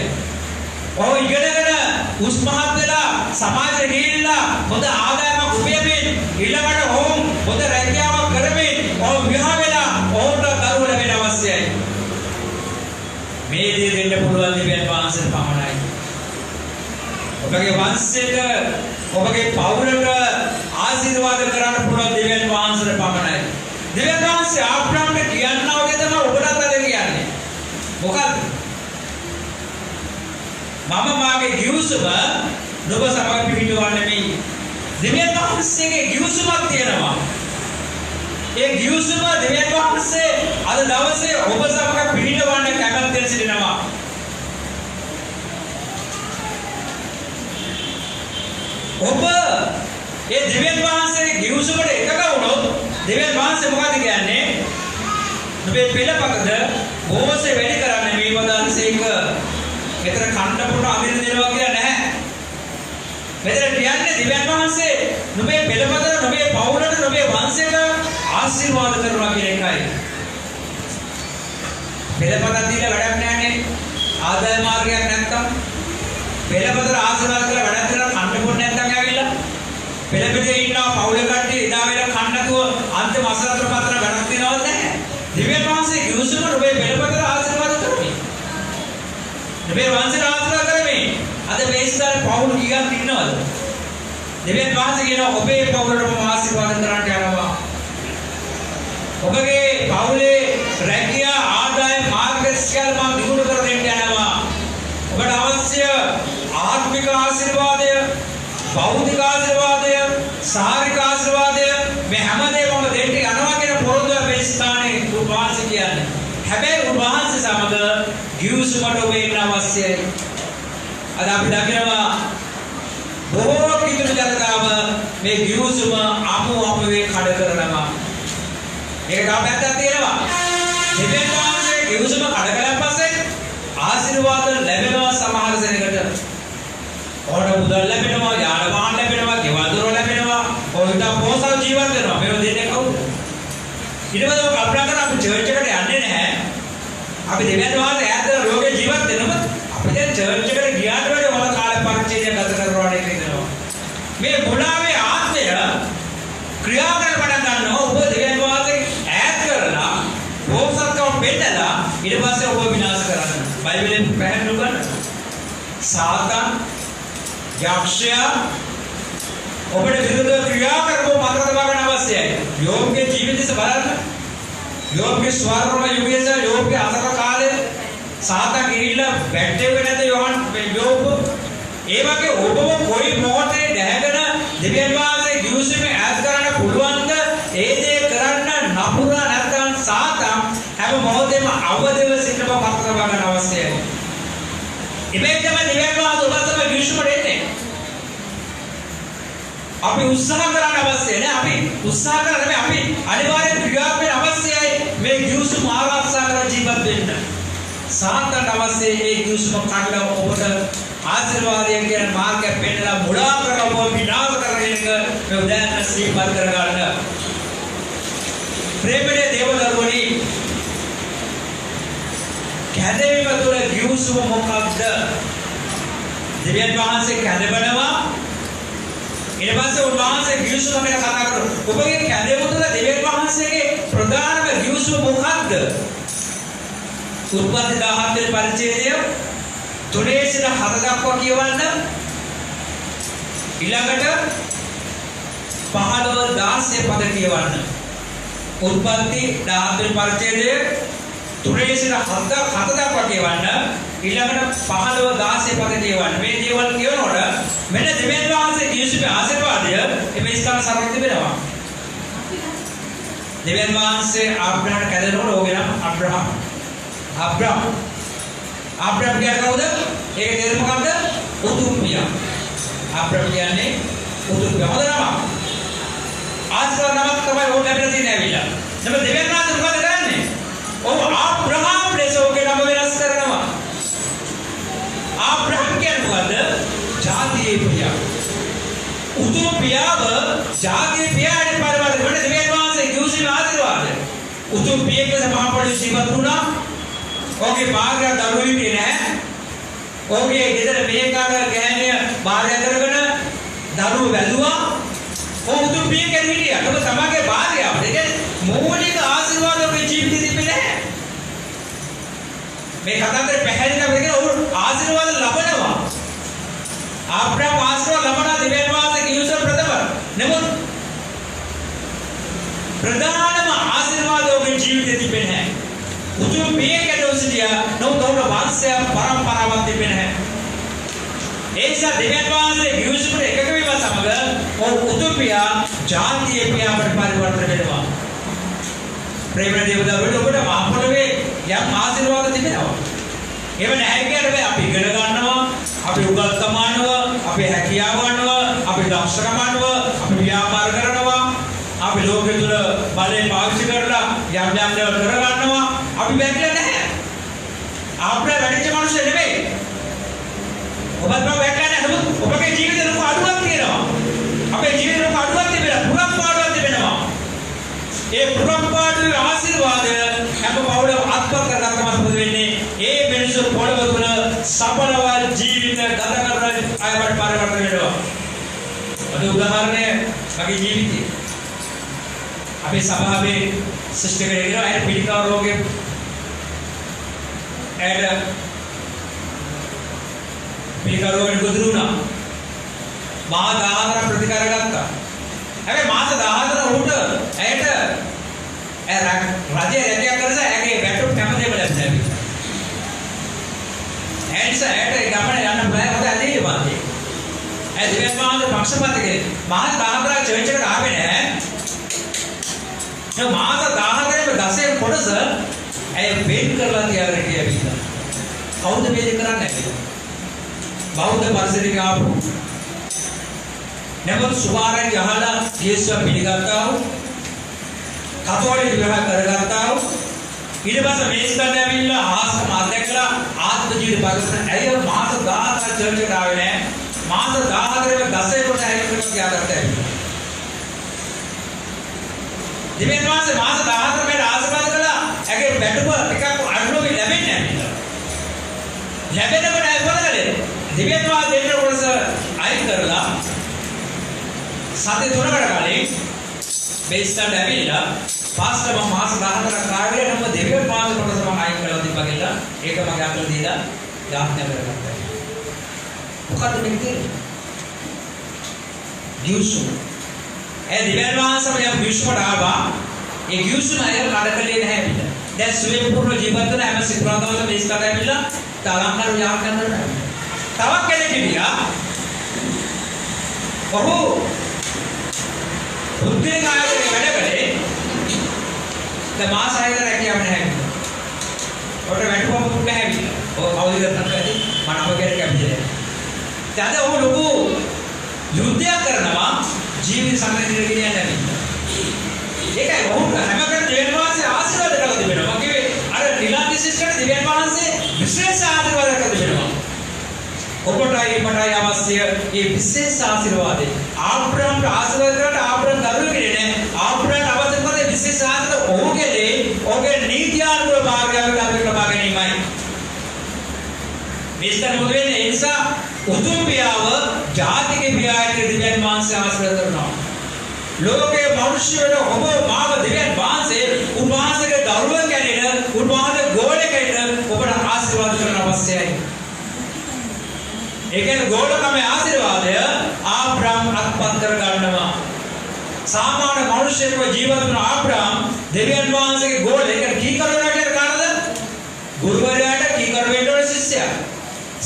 ඔව් ඉගෙනගෙන උස් මහත් වෙලා සමාජයට ගිහිල්ලා හොඳ ආදායමක් උපයමින් ඊළඟට ඔවුන් හොඳ රැකියාවක් කරමින් ඔව් විවාහ වෙලා ඔවුන්ට දරුවෝ ලැබෙන්න අවශ්‍යයි. මේ දේ දෙන්න පුළුවන් දෙවියන් වහන්සේට පමණයි. ඔබගේ වංශයට ඔබගේ පවුලට ආශිර්වාද කරන්න පුළුවන් දෙවියන් වහන්සේට පමණයි. දෙවියන් වහන්සේ ආබ්‍රහාම්ට කියනවා වගේ තමයි ඔබටත් අද කියන්නේ. මොකක්ද? මම මාගේ ගිවිසුම නුඹ සමග පිහිටවන්නේ මේ. දෙවියන් වහන්සේගේ ගිවිසුමක් තියෙනවා. ඒ ගිවිසුම දෙවියන් වහන්සේ අද දවසේ ඔබ සමග පිහිටවන්න කැමැත්තෙන් සිටිනවා. ඔබ ඒ දෙවියන් වහන්සේගේ ගිවිසුමට එකඟ වුණොත් දෙවියන් වහන්සේ මොකද කියන්නේ? නුඹේ පෙළපතද බොහෝසේ වැඩි කරන්න මේ වදාළසේක. මෙතන කණ්ඩ පුට අඳින දෙනවා කියලා නැහැ. මෙතන කියන්නේ දෙවියන් වහන්සේ නුඹේ පෙළපතට, නුඹේ පවුලට, නුඹේ වංශයට ආශිර්වාද කරනවා කියන එකයි. පෙළපතක් දීලා වැඩක් නැහැනේ. ආදාය මාර්ගයක් නැත්තම් පෙළපතට ආශිර්වාද කරලා වැඩක් කරලා කණ්ඩ පුට නැත්තම් ඇවිල්ලා පෙළපතේ ඉන්නවා පවුල කට්ටිය එදා වෙලා කන්න නැතුව අන්තිම අසරතර පතර වැඩක් දෙනවද නැහැ. දෙවියන් වහන්සේ ගිවිසුම නුඹේ පෙළපතට ආශිර්වාද කරමි. නුඹේ වංශයට ආශිර්වාද කරමි. අද මේ ඉස්සර පවුල් කීයක් ඉන්නවද? දෙවියන් වහන්සේ කියනවා ඔබේ පවුලටම ආශිර්වාද කරන්න යනවා. ඔබගේ පවුලේ රැකියා ආදාය මාර්ග සියල්ල මම දිනු කර දෙන්න යනවා. ඔබට අවශ්‍ය ආත්මික ආශිර්වාදය, භෞතික ආශිර්වාදය, ශාරීරික ආශිර්වාදය මේ හැමදේම මම දෙන්න යනවා කියන පොරොන්දුව මේ ස්ථානයේ උන්වහන්සේ කියන්නේ. හැබැයි උන්වහන්සේ සමග ගිවිසුමට ඔබ ඉන්න අවශ්‍යයි. අද අපි දකිනවා බොහෝ කිතුණු ජනතාව මේ ගිවිසුම අපේ කඩ කරනවා. මේක තව පැත්තක් තියෙනවා. දෙවියන් වහන්සේ ගිවිසුම කඩ කළාන් පස්සේ ආශිර්වාද ලැබෙනවා සමහර දෙනෙකුට. ඕන මුදල් ලැබෙනවා, යාන වාහන ලැබෙනවා, ගෙවල් දොර ලැබෙනවා, ඔයිට පොසල් ජීවත් වෙනවා. මේව දෙන්නේ කවුද? ඊට පස්සේ ඔය කල්පනා කරලා අපි චර්ච් එකට යන්නේ නැහැ. අපි දෙවියන් වහන්සේ ඈත රෝගේ ජීවත් වෙනවා. අපි දැන් චර්ච් එකට ගියාට වඩා වල කාල පරිච්ඡේදයක් ගත කරනවා නේ කියනවා. මේ මුලාවේ ආත්මය ක්‍රියා කරන පටන් ගන්නවා. ඔබ දෙවියන් වහන්සේ ඈත් කරලා පොසත්කම් බෙදලා ඊට පස්සේ ඔබ විනාශ කරන්න. බයිබලෙන් පැහැදිලි කරනවා. සාතන් යක්ෂයා ඔබට විරුද්ධව ක්‍රියා කරපු මතක තබා ගන්න අවශ්‍යයි. යෝබ්ගේ ජීවිතය බලන්න. යෝබ්ගේ ස්වර්ණ යුගයේ යෝබ්ගේ අසක කාලේ සාතන් ගිහිල්ලා වැටෙන්නේ නැද යෝබ්. ඒ වගේ ඔබව කොයි මොහොතේ දැහැගෙන දෙවියන් වහන්සේ ගිවිසුමේ ඈත් කරන්න පුළුවන්ද? ඒ දේ කරන්න නපුරා නැත්නම් සාතන් හැම මොහොතේම අවදිව සිටින බව මතක තබා ගන්න අවශ්‍යයි. ඉබේ තමයි දෙවියන් වහන්සේ ඔබ සමග ගිවිසුමට එන්නේ. අපි උත්සාහ කරන්න අවශ්‍යයි නේ. අපි උත්සාහ කරන්නේ අපි අනිවාර්යෙන් ක්‍රියාත්මක අවශ්‍යයි මේ ගිවිසුම ආරක්ෂා කර ජීවත් වෙන්න. සාතන්ට අවශ්‍ය ඒ ගිවිසුම කඩලා ඔබට ආශිර්වාදයෙන් කියන මාර්ගය පෙන්නලා මුලා කරලා ඔබ විනාශ කරගෙන මේ උදාහරණ සිහිපත් කර ගන්න. ප්‍රේමයේ දේවදරුවනි කැදවීම තුළ ගිවිසුම මොකක්ද? දෙවියන් වහන්සේ කැදවනවා. ඊට පස්සේ උන්වහන්සේ ගිවිසුම ගැන කතා කරනවා. ඔබගේ කැදවීම තුළ දෙවියන් වහන්සේගේ ප්‍රධානම ගිවිසුම මොකක්ද? උත්පත්ති 17 වෙනි පරිච්ඡේදය 3 සිට 7 දක්වා කියවන්න. ඊළඟට 15 16 පද කියවන්න. උත්පත්ති 17 වෙනි පරිච්ඡේදය තුනේ සිට හත දක්වා කියවන්න ඊළඟට 15 16 පද කියවන්න මේ දේවල් කියනකොට මෙන්න දෙවියන් වහන්සේ යේසුගේ ආශිර්වාදය මේ ස්ථාන සරණ තිබෙනවා දෙවියන් වහන්සේ ආබ්‍රහම්ට කැදෙනකොට ඕගේ නම අබ්‍රහම් කියන්නේ කවුද? ඒකේ තේරුම මොකක්ද? උතුම් පියා. අබ්‍රහම් කියන්නේ උතුම් පියා. හොඳ නම. ආශ්‍රව නමක් තමයි ඕක ලැබිලා තියෙන්නේ ඇවිල්ලා. නම දෙවියන් වහන්සේ මොකද කරන්නේ? ඔව් ආබ්‍රහම් ලෙස ඕකේ නම වෙනස් කරනවා. ආබ්‍රහම් කියන්නේ මොකද? ජාතියේ පියා. උතුම් පියාව ජාතියේ පියාට පරිවර්තන වෙන දෙවියන් වහන්සේ කිව්සිම ආශිර්වාදය. උතුම් පියෙක් ලෙස මහපොළොවේ ජීවත් වුණා. ओके बाहर दरुई भी है ओके इधर बेकार गहने बाहर करගෙන දරුව වැළුවා ඔහු පිය කෙරෙ හිටියා ඒක තමයි බාධාව. ඒ කියන්නේ මූලික ආශිර්වාද ඔබේ ජීවිතේ තිබෙන්නේ නැහැ. මේ කතාවේ පැහැදිලි කරගෙන ඔහු ආශිර්වාද ලබනවා. ආබ්‍රහම් ආශිර්වාද ලබන දෙවියන් වහන්සේ කිව්සර ප්‍රථම. නමුත් ප්‍රධානම ආශිර්වාද ඔබේ ජීවිතේ තිබෙන්නේ නැහැ. උතුම් පිය කෙරෙ සිටියා නෝතෝන වංශය පරම්පරාවක් තිබෙන්නේ නැහැ. ऐसा देवियन वහන්සේ ගිවිසුමට එකක වීම සමග උතුම් පියා ජාතිය පියාවට පරිවර්තන වෙනවා. ප්‍රේම දේවදා ඔබට මහ පොළවේ යම් ආශිර්වාද තිබෙනවා. ඒව නැහැ කියන්න බෑ. අපි ඉගෙන ගන්නවා, අපි උගත්කම අනුව, අපි හැකියාව අනුව, අපි දක්ෂකම අනුව, අපි ව්‍යාපාර කරනවා, අපි ලෝකෙ තුල බලය පාවිච්චි කරලා යම් යම් දේවල් කර ගන්නවා. අපි වැටෙන්නේ නැහැ. අපේ වැඩිච්ච මිනිස්සු නෙමෙයි. ඔබත් මම වැටලා නැහැ. නමුත් ඔබගේ ජීවිතේ ලොකු අඩුවක් තියෙනවා. අපේ ජීවිතේ ලොකු අඩුවක් තිබෙනවා. පුරම්පාඩුවක් තිබෙනවා. ඒ පුරම්පාඩුවේ ආශිර්වාදය හැම පවුලම අත්පත් කරගත්තම මොකද වෙන්නේ? ඒ මිනිස්සු පොළව තුල සඵලව ජීවිත ගත කරන අයවට පරිවර්තන වෙනවා. අද උදාහරණය මගේ ජීවිතේ. අපේ සභාවේ සිස්ටර් කෙනෙක් ඉන්නවා. ඇය පිළිකා රෝගේ ඇයට පිළිකරුවෙන් ගොදුරුණා. මාස 14ක් ප්‍රතිකාර ගත්තා. හැබැයි මාස 14 උට ඇයට රජයේ රැකියාව කරලා ඇගේ වැටුප් හැමදේම ලැබුණා. ඇයට ගමන යන්න බෑ මොකද ඇදහිලි වාදී. ඇය දෙවියන් වහන්සේ පක්ෂපාත කෙනෙක්. මාස 14ක් චර්ච් එකට ආවේ නැහැ. ඒ මාස 14ේම දසයෙන් කොටස ඇය වෙන් කරලා තියාගෙන කියලා. කවුද මේක කරන්නේ කියලා? බෞද්ධ පරිසරයක ආපු නමුත් සුභාරයන් යහලා යේසුව පිළිගත්තා වූ කතෝලික විවාහ කරගත්තා වූ ඊට පස්සේ මේස් ගන්න ඇවිල්ලා ආස්තම අධ්‍යක්ෂලා ආත්ම ජීවිත පරිසරය ඇය මාස 10ක් චර්ච් එකට ආවේ නැහැ. මාස 14ේම 10 කොට ඇවිල්ලා තියාගත්තා. දෙවියන් වහන්සේ මාස 14කට ආශිර්වාද කළා. ඇගේ වැටුප එකක් අනුලෝමී ලැබෙන්නේ නැහැ. ලැබෙනකොට ඇය මොකද කළේ? දෙවියන් වහන්සේ දෙන්න කොටස අයින් කරලා සති 3කට කලින් බේස්ට් ඇවිල්ලා පාස්ටර් මම මාස 14ක් කාර්යය නම් දෙවියන් වහන්සේ කොටස මම අයින් කරලා තිබ්බා කියලා ඒක මගේ අතට දීලා යාඥා කරගත්තා. මොකද මේක තියෙන්නේ? ගිවිසුම. ඒ දෙවියන් වහන්සේ මම ගිවිසුමට ආවා. ඒ ගිවිසුම අය කඩකලේ නැහැ පිට. දැන් ස්වයං පූර්ණ ජීවත් වෙන හැම සිකුරාදාම බේස්ට් ඇවිල්ලා තාලංකර යාඥා කරනවා. තවක් කෙනෙක් හිටියා. ඔහු උද්දේක ආයතනයේ වැඩ කළේ. දැන් මාස 6කට රැකියාව නැහැ. ඔකට වැටුපම පුත් නැහැ විතර. ඔය කවුද කරන්නේ? මම අපගේ කැපිටේ. දැන් ඔහු ලොකු යුද්ධයක් කරනවා ජීවිත සංග්‍රහණය කියන්නේ නැහැ. ඒකයි ඔහු හැම කෙනෙක් දෙවියන් වහන්සේ ආශිර්වාද කරලා දෙනවා. මම කිව්වේ අර නිලාන්ති සිස්ටර්ට දෙවියන් වහන්සේ විශේෂ ආශිර්වාද කරලා දෙනවා. ඔබටයි මටයි අවශ්‍ය මේ විශේෂ ආශිර්වාදය. ආබ්‍රහම්ට ආශිර්වාද කරලා ආබ්‍රහම් දරුවෙක් නේ. ආබ්‍රහම්ට අවශ්‍ය කරේ විශේෂ ආශිර්වාද ඔහුගේ නීතියානුකූල මාර්ගයක් ගත ලබා ගැනීමයි. මේස්තර මොකද වෙන්නේ? ඒ නිසා උතුම් පියාව ජාතික පියාට දෙවියන් වහන්සේ ආශිර්වාද කරනවා. ලෝකයේ මිනිස්සුන්ට ඔබ මාව දෙවියන් වහන්සේ උන්වහන්සේගේ දරුවෙක් ගැනීම උන්වහන්සේ ගෝලකයට ඔබට ආශිර්වාද කරන්න අවශ්‍යයි. ඒකෙන් ගෝලකමේ ආශිර්වාදය ආබ්‍රහම් අත්පත් කර ගන්නවා. සාමාන්‍ය මිනිසෙකුව ජීවත් වන ආබ්‍රහම් දෙවියන් වහන්සේගේ ගෝලය. ඒක කීකරුණා කියන කාරණාද?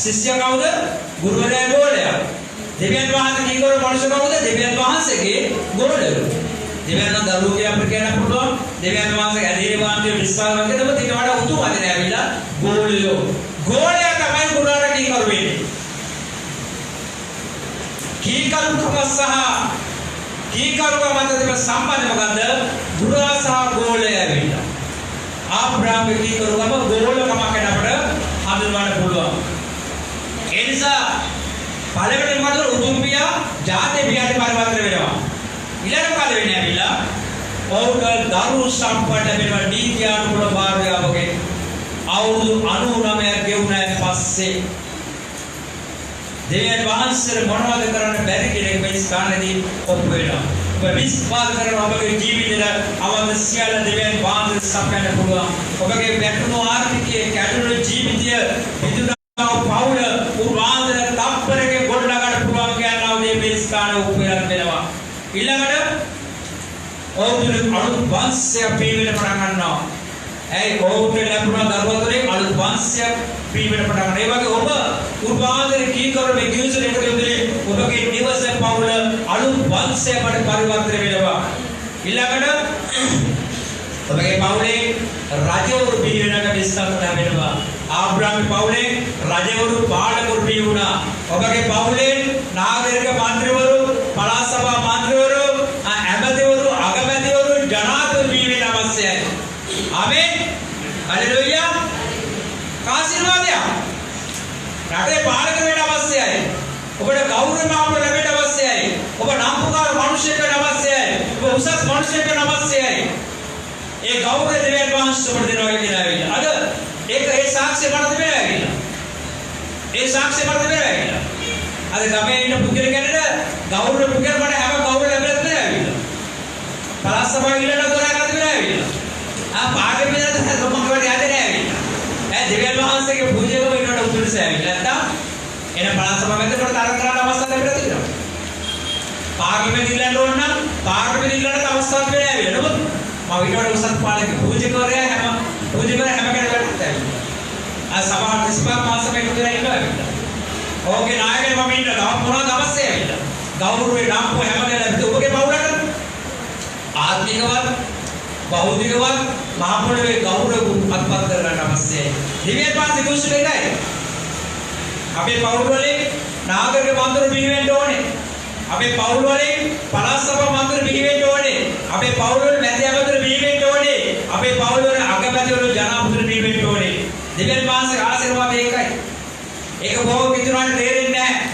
ශිෂ්‍ය කවුද? ගුරුවරයා ගෝලයා. දෙවියන් වහන්සේ කීකරු මනුෂ්‍ය කවුද? දෙවියන් වහන්සේගේ ගෝලයා. දෙවියන් වහන්සේ දරුවෝ අපිට කියන්න පුළුවන්. දෙවියන් වහන්සේ ඇදහිලි වාන්තිය විශ්වාස කරනකොට ඊට වඩා උතුම් අධිනය ඇවිල්ලා ගෝලයෝ. ගෝලයා තමයි ගුරුවරයා කීකරු වෙන්නේ. කීකරුකම සහ කීකරුකම මත තිබෙන සම්බන්ධය මොකද්ද? ගුරුවරයා සහ ගෝලයා ඇවිල්ලා. ආබ්‍රාහ්ම කීකරුකම ගෝලකමක් අපිට හඳුන්වන්න පුළුවන්. ඒ නිසා පළවෙනි මොකද උතුම් පියා ජාතේ පියාට පරිවර්තන වෙනවා. ඊළඟ මොකද වෙන්නේ ඇවිල්ලා? ඔවුන්ට දරු සම්පන්න වෙනවා නීතියානුකූල භාර්යාවගේ අවුරුදු 99ක් ගෙවුනාට පස්සේ දෙවියන් වහන්සේ මොනවද කරන්න බැරි කෙනෙක් මේ ස්ථානයේදී ඔප්පු වෙනවා. ඔබ විශ්වාස කරන ඔබගේ ජීවිතේට අවශ්‍ය සියල්ල දෙවියන් වහන්සේ සපයන්න පුළුවන්. ඔබගේ වැටුණු ආර්ථිකයේ කැඩුණු ජීවිතය විදුනා පවුල උන්වහන්සේ තප්පරේ ගොඩනගන්න පුළුවන් කියනවා මේ ස්ථාන ඔප්පු වෙනවා. ඊළඟට ඔවුන් අලුත් වංශය පිළිවෙල පටන් ගන්නවා. ඇයි ඔවුන්ට ලැබුණ දරුවතුලින් අලුත් වංශයක් පිළිවෙල පටන් ගන්නවා. ඒ වගේ ඔබ උන්වහන්සේ කීකරු මේ කිවිසල එකට යොදලේ ඔබගේ නිවස පවුල අලුත් වංශයකට පරිවර්තනය වෙනවා. ඊළඟට ඔබගේ පවුලේ රජවරු පිළිවෙලකට විස්තර වෙනවා. ආබ්‍රාහ්ම පවුලේ රජවරු පාලකවරු පිළි වුණා. ඔබගේ පවුලේ නාගරික මන්ත්‍රීවරු, පළාත් සභා මන්ත්‍රීවරු, ඇමතිවරු, අගමැතිවරු, ජනාධිපති පිළිවෙල අවශ්‍යයි. ආමේන්. හලෙලූයා. කාසිරවාදය. රටේ පාලක වෙන්න අවශ්‍යයි. ඔබට ගෞරව මාපල ලැබෙන්න අවශ්‍යයි. ඔබ නම්බුකාර මිනිසෙක් වෙන්න අවශ්‍යයි. ඔබ උසස් මිනිසෙක් වෙන්න අවශ්‍යයි. ඒ ගෞරවය දෙවියන් වහන්සේ ඔබට දෙනවා කියලා ඇවිල්ලා. අද ඒ සාක්ෂිය මට දෙන්න ඇවිල්ලා. ඒ සාක්ෂිය මට දෙන්න ඇවිල්ලා. අද ගමේ ඉන්න පුද්ගල කෙනෙක් ගෞරව පුද්ගල මට හැම ගෞරව ලැබෙලා දෙන්න ඇවිල්ලා. පළාත් සභාව ඉල්ලන දොරක් අද දෙන්න ඇවිල්ලා. පාර්ලිමේන්තුවේ මම වැඩි යන්නේ නැහැ. දෙවියන් වහන්සේගේ පූජකව වෙනකොට උතුරස ඇවිල්ලා නැත්තම් එන පළාත් සභාවෙන් කොට තරඟ කරන්න අවස්ථාවක් ලැබිලා තියෙනවා. පාර්ලිමේන්තුව ඉල්ලන්න ඕන නම් පාර්ලිමේන්තුව ඉල්ලන්නත් අවස්ථාවක් වෙන්නේ ඇවිල්ලා. නමුත් මම ඊට වඩා උසස් පාලක පූජකවරයා හැම කෙනෙකුටත් ඇවිල්ලා. සභාව 35 මාසෙක එකතු වෙලා ඉන්නවා ඇවිල්ලා. ඕකේ නායකයෙක් මම ඉන්න තව මොනවද අවශ්‍යයි ඇවිල්ලා. ගෞරවේ නම් හැම කෙනෙක්ට ඔබගේ පවුලට ආත්මිකවත් බෞද්ධිකවත් මහ පොළවේ ගෞරව අත්පත් කරගන්න අවශ්‍යයි. දිව්‍යන් වහන්සේ කුසල එකයි. අපේ පවුල් වලින් නාගරික මන්ත්‍ර පිළිවෙන්න ඕනේ. අපේ පවුල් වලින් පළාත් සභා මන්ත්‍ර පිළිවෙන්න ඕනේ. අපේ පවුල් වල මැති මන්ත්‍ර පිළිවෙන්න ඕනේ. අපේ පවුල් වල අගමැති වල ජනාධිපති පිළිවෙන්න ඕනේ. දිව්‍යන් වහන්සේ ආශිර්වාද ඒකයි. ඒක බොහෝ විතුරාට තේරෙන්නේ නැහැ.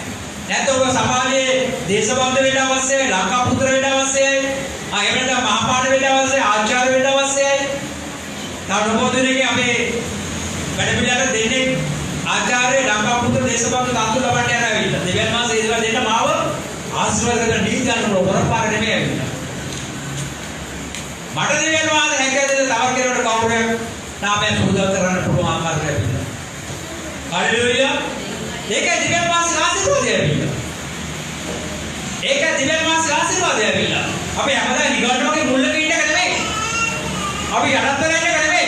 නැත්නම් ඔබ සමාජයේ දේශබන්ධ වෙන්න අවශ්‍යයි, ලංකා පුත්‍ර වෙන්න අවශ්‍යයි. එහෙමද මහපාණ වෙන්න අවශ්‍යයි, ආචාර්ය වෙන්න අවශ්‍යයි. තානොබෝධනයේ අපේ වැඩ පිළිවෙලට දෙන්නේ ආචාර්ය ලංකා පුත්‍ර දේශබන්ධ තාතු ලබන්න යන ඇවිල්ලා. දෙවියන් වහන්සේ ඒවා දෙන්න මාව ආශිර්වාද කරන නීතියන් වල වරපාර නෙමෙයි ඇවිල්ලා. මට දෙවියන් වහන්සේ හැකියාව දෙන්න තව කෙනෙකුට කවුරුයක් නාමයෙන් පුදල් කරන්න පුළුවන් ආකාරයට ඇවිල්ලා. හalleluya. ඒකයි දෙවියන් වහන්සේ ආශිර්වාදය ඇවිල්ලා. ඒකයි දෙවියන් වහන්සේ ආශිර්වාදය ඇවිල්ලා. අපි හැමදාම නිගණ්ඨෝගේ මුල්ලක ඉන්න එක නෙමෙයි. අපි යටත් වෙන එක නෙමෙයි.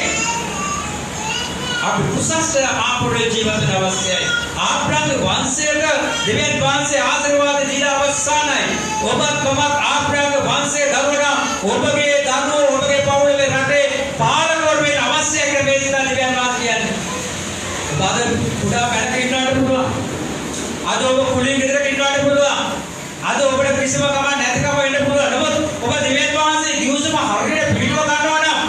අපි කුසස්ත ආපෝරේ ජීවිතය අවශ්‍යයි. ආබ්‍රාහ්ම වංශයට දෙවියන් වහන්සේ ආශිර්වාද දීලා අවසానයි. ඔබත් මමත් ආබ්‍රාහ්ම වංශයේ දරුවනා ඔබගේ දරුවෝ ඔබගේ පවුලේ රටේ පාලකවරු වෙන්න අවශ්‍යයි කියලා මේ දින දෙවියන් වහන්සේ කියන්නේ. ඔබ අද කුඩා පැනක ඉන්නවට පුළුවන්. අද ඔබ කුලින් ගෙදරක ඉන්නවට පුළුවන්. අද ඔබට කිසිම කමක් නැතිකම වෙන්න පුළුවන්. නමුත් ඔබ දෙවියන් වහන්සේ දිවුසම හරියට පිළිව ගන්නවා නම්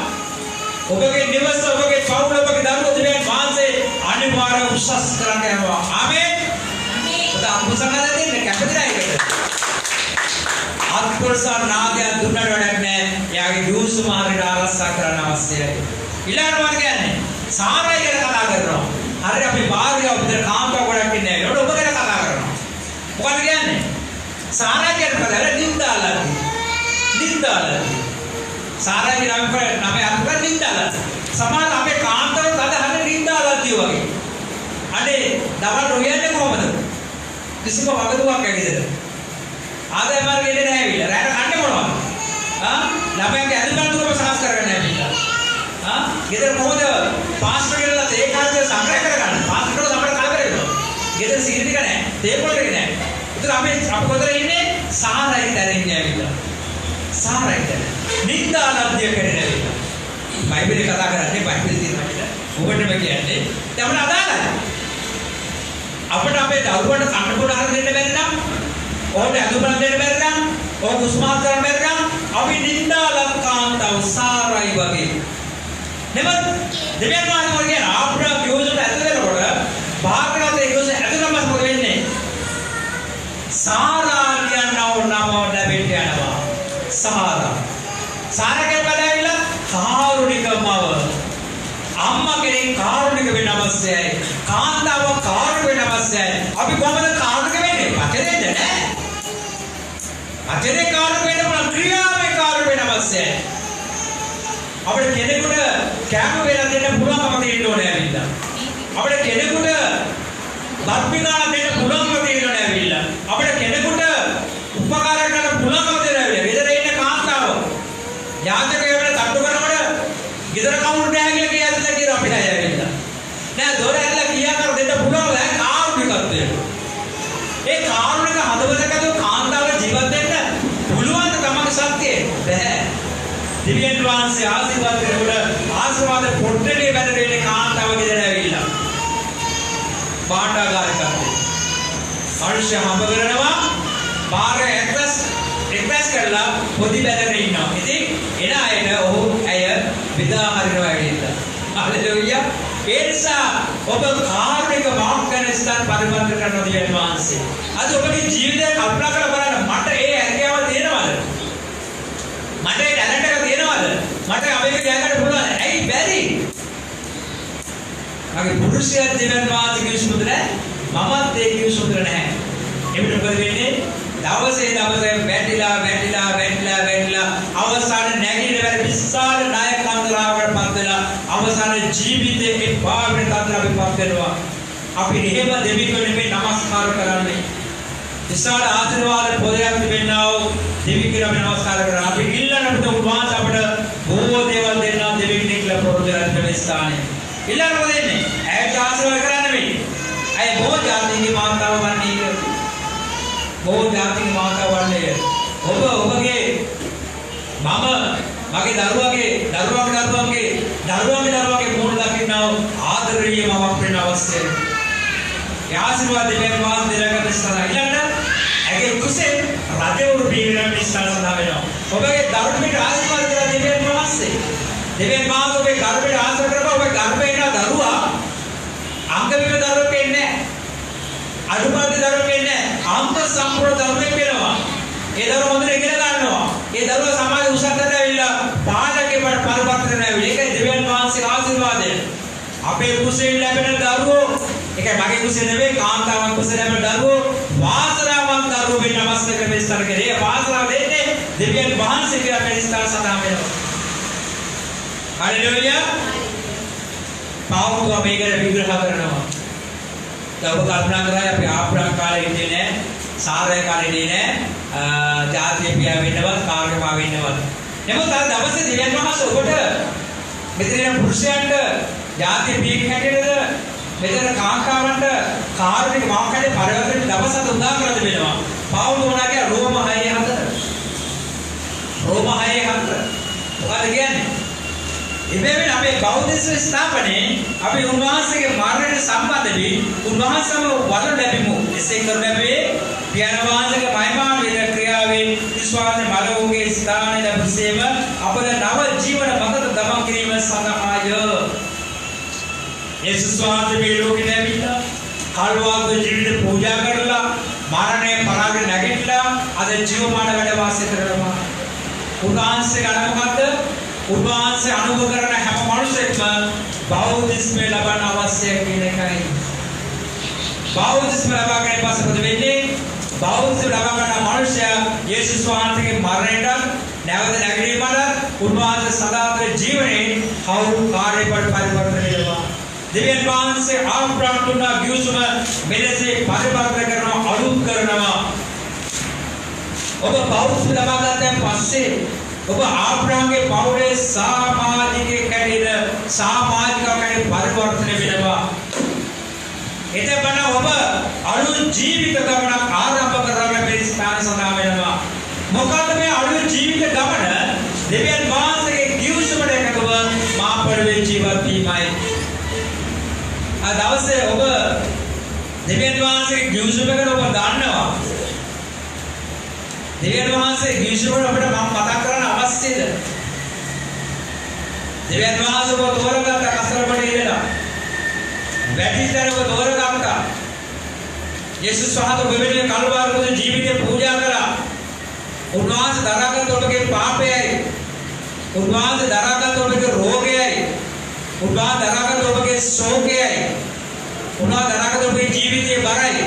ඔබගේ නිවස ඔබගේ පවුල ඔබගේ දරුවෝ දෙවියන් වහන්සේ අනිවාර්යයෙන් උසස් කරන්න යනවා. ආමේන්. ඔබ අකුසලද දෙන්නේ කැපතිලා ඒකට. අත්පුරුෂා නාගය දුන්නට වැඩක් නැහැ. එයාගේ දිවුසම හරියට ආරක්ෂා කරන්න අවශ්‍යයි. ඊළඟට මම කියන්නේ සාරයි ගැන කතා කරනවා. හරියට අපි භාර්යාව විතර කාන්තාව ගොඩක් ඉන්නේ නැහැ. ඒකට ඔබ ගැන කතා කරනවා. මොකද කියන්නේ? සාරා කියන පදවල නින්දාලා සාරා කියන නම අර්ථය නින්දාලා සමාන අපේ කාන්තාව තද හද නින්දාලා තියෝ වගේ අනේ දවල් රොයන්නේ කොහමද කිසිම වගතුවක් ඇවිදද ආදාය මාර්ගයේ එන්නේ නැහැ විල රැට කන්නේ මොනවද ළමයාගේ අනිබන්දුකම සාස් කරගන්න ඇවිල්ලා ගෙදර කොහොමද පාස්ටර් කියලා ඒ කාර්යය සංග්‍රහ කරගන්න පාස්ටර්ට අපිට කලබල වෙනවා තේපොළේ නෑ. ඒතර අපි කොතන ඉන්නේ? සාරයි දැනෙන්නේ ඇවිල්ලා. සාරයි දැන. නින්දාලබ්ධිය කරගෙන. බයිබලේ කතා කරන්නේ බයිබලේ තියෙන අපිට ඔබටම කියන්නේ අපිට අදාළයි. අපිට අපේ දරුවන්ට කන්න බොන ආහාර දෙන්න බැරි නම්, ඕකට අඳුරන් දෙන්න බැරි නම්, ඕක උස්මාත් කරන්න බැරි නම් අපි නින්දාලංකාන්තව සාරයි වගේ. නෙමෙයි දෙවියන් වහන්සේ කියන ආබ්‍රහම් යෝසෙෆ් ඇතුළ වෙනකොට භාග්‍යවත් යෝසෙෆ් ඇතුළම මොකද වෙන්නේ? සාරා කියනව නම ලැබෙන්න යනවා. සාරා. සාරා කියන්නේ කාරුණික මව. අම්මා කෙනෙක් කාරුණික වෙන්න අවශ්‍යයි. කාන්තාව කාරුණික වෙන්න අවශ්‍යයි. අපි කොහොමද කාරුණික වෙන්නේ? වචනේද නෑ. වචනේ කාරුණික වෙන්න පුළුවන්, ක්‍රියාවේ කාරුණික වෙන්න අවශ්‍යයි. අපිට කෙනෙකුට කැම වේලා දෙන්න පුළුවන්කම තියෙන්න ඕනේ ඇවිල්ලා. අපිට කෙනෙකුට ධර්මිකාන දෙන්න පුළුවන්කම තියෙන්න ඕනේ ඇවිල්ලා. අපිට කෙනෙකුට උපකාර කරන්න පුළුවන්කම තියෙන්න ඇවිල්ලා. ගෙදර ඉන්න කාන්තාව යාචකයෙකුට තට්ටු කරනකොට ගෙදර කවුරු නැහැ කියලා කියද්දි කියලා අපි හැයෙන්න. නෑ දොර ඇරලා කියා කර දෙන්න පුළුවන් නෑ කාරුණිකත්වය. ඒ කාරුණික හදවතකද කාන්තාව ජීවත් වෙන්න පුළුවන් තමගේ ශක්තිය බෑ. දිව්‍යන් වහන්සේ ආශිර්වාද කරනකොට ආශිර්වාද පොට්ටේ වැඩ දෙන්නේ කාන්තාව ගෙදර ඇවිල්ලා. භාණ්ඩාගාරිකත්වය. මනුෂ්‍ය හම්බ කරනවා පාරේ එක්ස්ප්‍රෙස් කරලා පොඩි බැලගෙන ඉන්නවා. ඉතින් එන අයට ඔහු ඇය විදා හරිනවා ඇවිල්ලා. හalleluya. ඒ නිසා ඔබ කාර්මික මාර්ගන ස්ථාන පරිවර්තන කරනවා දිව්‍යන් වහන්සේ. අද ඔබගේ ජීවිතය කල්පනා කරලා බලන්න මට ඒ හැකියාව තියෙනවද? මට ඒ ටැලන්ට් එක තියෙනවද? මට අපේක ගෑගන්න පුළුවන්. ඇයි බැරි? මගේ පුරුෂයා දිව්‍යන් වහන්සේ කිව්සුමුද නැහැ? මමත් ඒ කිව්සුමුද නැහැ. එවිට මොකද වෙන්නේ? දවසේ වැටිලා අවසාන නැගිටින වෙලාවේ විශාල ණය කන්දරාවකට පත් වෙලා අවසාන ජීවිතයේ පාවෙන කන්දරාවකට පත් වෙනවා. අපි එහෙම දෙවියෝ නෙමෙයි නමස්කාර කරන්නේ. විශාල ආශිර්වාද පොදයක් තිබෙනා වූ දෙවියන්ට අපි නමස්කාර කරනවා. අපි ඉල්ලන අපිට උන්වහන්සේ අපිට බොහෝ දේවල් දෙන්නා දෙවියන් කියලා පොරොන්දු කරන ස්ථානේ. ඉල්ලන මොකද දෙන්නේ? ඇයට ආශිර්වාද කරන්නේ නෙමෙයි. ඇය බොහෝ ජාතිගේ මාතාව වන්නේ බොහෝ ජාතික මාතාවන්නේ ඔබගේ මගේ දරුවගේ මූණ දකින්නව ආදරණීය මවක් වෙන්න අවශ්‍යයි. ඒ ආශිර්වාද දෙවියන් වහන්සේ දෙලකට ඉස්සරහ ඊළඟට ඇගේ කුසේ රජවරු බීරම් ඉස්සරහ සඳහා වෙනවා. ඔබගේ දරුවෙට ආශිර්වාද කරලා දෙවියන් වහන්සේ ඔබේ ගර්භයට ආශිර්වාද කරපුවා ඔබේ ගර්භේ ඉන්න දරුවා අංගවිකල දරුවෙක් වෙන්නේ නැහැ. අනුපාත දරුවෙක් වෙන්නේ නැහැ. අංග සම්පූර්ණ දරුවෙක් වෙනවා. ඒ දරුවා හොඳට ඉගෙන ගන්නවා. ඒ දරුවා සමාජ උසස්තර ඇවිල්ලා පාඩකේ පරිවර්තන වෙනවා. ඒකයි දෙවියන් වහන්සේ ආශිර්වාදය. අපේ කුසෙන් ලැබෙන දරුවෝ ඒකයි මගේ කුසෙ නෙවෙයි කාන්තාවන් කුසෙන් ලැබෙන දරුවෝ වාසනාවන්ත දරුවෝ වෙන්න අවශ්‍ය කරන විස්තර කරේ. ඒ වාසනාව දෙන්නේ දෙවියන් වහන්සේ කියලා පරිස්ථාන සඳහන් වෙනවා. හalleluya. පාවුතුවා මේකට විග්‍රහ කරනවා. දැන් ඔබ කල්පනා කරා අපි ආබ්‍රහම් කාලේ ඉන්නේ නැහැ. සාරා කාලේ ඉන්නේ නැහැ. ජාතිය පියා වෙන්නවත් කාර්යමා වෙන්නවත්. නමුත් අද දවසේ දෙවියන් වහන්සේ ඔබට මෙතන පුරුෂයන්ට ජාතිය පියෙක් හැටියටද මෙතන කාන්තාවන්ට කාර්මික මාර්ගයේ පරිවර්තන දවස් අද උදා කරලා දෙනවා. පාවුල උනාගේ රෝම 6:4. රෝම 6:4. මොකද කියන්නේ? ඉබේම අපේ බෞද්ධ ස්ථාපනයේ අපි උන්වහන්සේගේ මරණයට සම්බන්ධ වී උන්වහන්සේම වඩ ලැබෙමු. එසේ කරන ලැබේ පියාණවාදක මහිමා වේද ක්‍රියාවේ විශ්වාසයේ මලවුගේ ස්ථානයේ ලැබසේම අපල නව ජීවන මඟට ගමන් කිරීම සඳහාය. යේසුස් වහන්සේ මේ ලෝකෙට ඇවිල්ලා කල්වාගේ ජීවිත පූජා කරලා මරණය පරාගෙන නැගිටලා අද ජීවමාන වැඩ වාසය කරනවා. උන්වහන්සේ ගන්න මොකද්ද? උන්වහන්සේ අනුභව කරන හැම මිනිසෙක්ම බෞද්ධිස්මය ලබන්න අවශ්‍ය කියන එකයි. බෞද්ධිස්මය ලබා ගැනීම පසුපද වෙන්නේ බෞද්ධිස්මය ලබා ගන්න මිනිසයා යේසුස් වහන්සේගේ මරණයට නැවත නැගීමට උන්වහන්සේ සදාතර ජීවනයේ කවුරු කාර්යපට පරිවර්තන වෙනවා. දෙවියන් වහන්සේ ආබ්‍රහම් තුනා ගිවිසුම මෙලෙසේ පරිවර්තන කරනවා අලුත් කරනවා. ඔබ බෞද්ධිස්මය ලබා ගන්නන් පස්සේ ඔබ ආබ්‍රහම්ගේ පවුලේ සමාජිකයෙක් හැටියට පරිවර්තන වෙනවා. එතකොට ඔබ අලුත් ජීවිත ගමනක් ආරම්භ කරගෙන මේ ස්ථාන සඳහා වෙනවා. මොකද මේ අලුත් ජීවිත ගමන දෙවියන් වහන්සේගේ කිව්සුමට එකතුව මාපඩුවේ ජීවත් වීමයි. අද දවසේ ඔබ දෙවියන් වහන්සේගේ කිව්සුමකට ඔබ දන්නවා. දෙවියන් වහන්සේගේ කිව්සුමට අපිට මම මතක් කරන්න අවශ්‍යද? දෙවියන් වහන්සේ ඔබ තෝරගත්ත කසරපඩ ඉඳලා වැටිතර ඔබ තෝරගත්තා. යේසුස් වහන්සේ ඔබ වෙනුවෙන් කල්වාරි පුද ජීවිතේ පූජා කළා. උන්වහන්සේ දරාගත් ඔබගේ පාපයයි. උන්වහන්සේ දරාගත් ඔබගේ රෝගයයි. උන්වහන්සේ දරාගත් ඔබගේ ශෝකයයි. උන්වහන්සේ දරාගත් ඔබගේ ජීවිතයේ බරයි.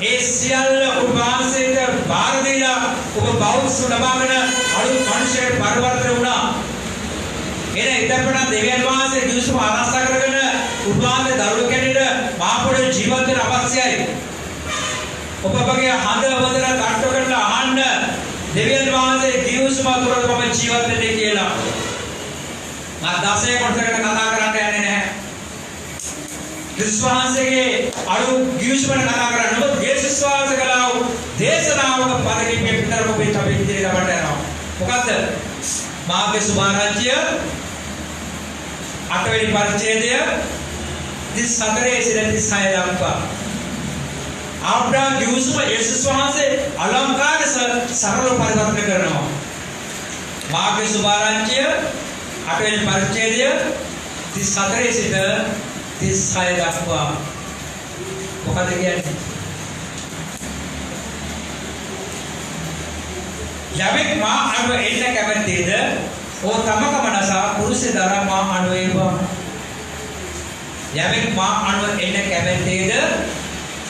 ඒ සියල්ල උන්වහන්සේට බාර දීලා ඔබ බෞද්ධ ලබාගෙන අලුත් මනුෂ්‍යයෙක් පරිවර්තන වුණා. එන ඉදපණ දෙවියන් වහන්සේ කිව්සුම ආරක්ෂා කරගෙන උන්වහන්සේ දරුවෝ කෙනෙකුට මාපොඩේ ජීවත් වෙන්න අවශ්‍යයි. ඔබ ඔබගේ හඳ වදලා තට්ටු කරලා අහන්න දෙවියන් වහන්සේ කිව්සුම තුරට ඔබ ජීවත් වෙන්නේ කියලා. මම 16 කොටසකට කතා කරන්න යන්නේ නැහැ. විශ්වාසයේ අලුත් කිව්සුමට කතා කරන්න ඔබ යේසුස් වහන්සේ කළා වූ දේශනාවක පදකින් විතර ඔබ අපේ ඉදිරියට ලබන්න යනවා. මොකද්ද? මාර්ගයේ සුභාරාජ්‍ය 8 වෙනි පරිච්ඡේදය 34 සිට 36 දක්වා. ආබ්‍රහම් කිව්සුම යේසුස් වහන්සේ අලංකාර සරල පරිවර්තන කරනවා. මාර්ගයේ සුභාරාජ්‍ය 8 වෙනි පරිච්ඡේදය 34 සිට 36 දක්වා. මොකද කියන්නේ? යමෙක් මා අනුව එන්න කැමැත්තේද ඕ තමකම නසා පුරුෂ දරා මා අනුව ඒවා. යමෙක් මා අනුව එන්න කැමැත්තේද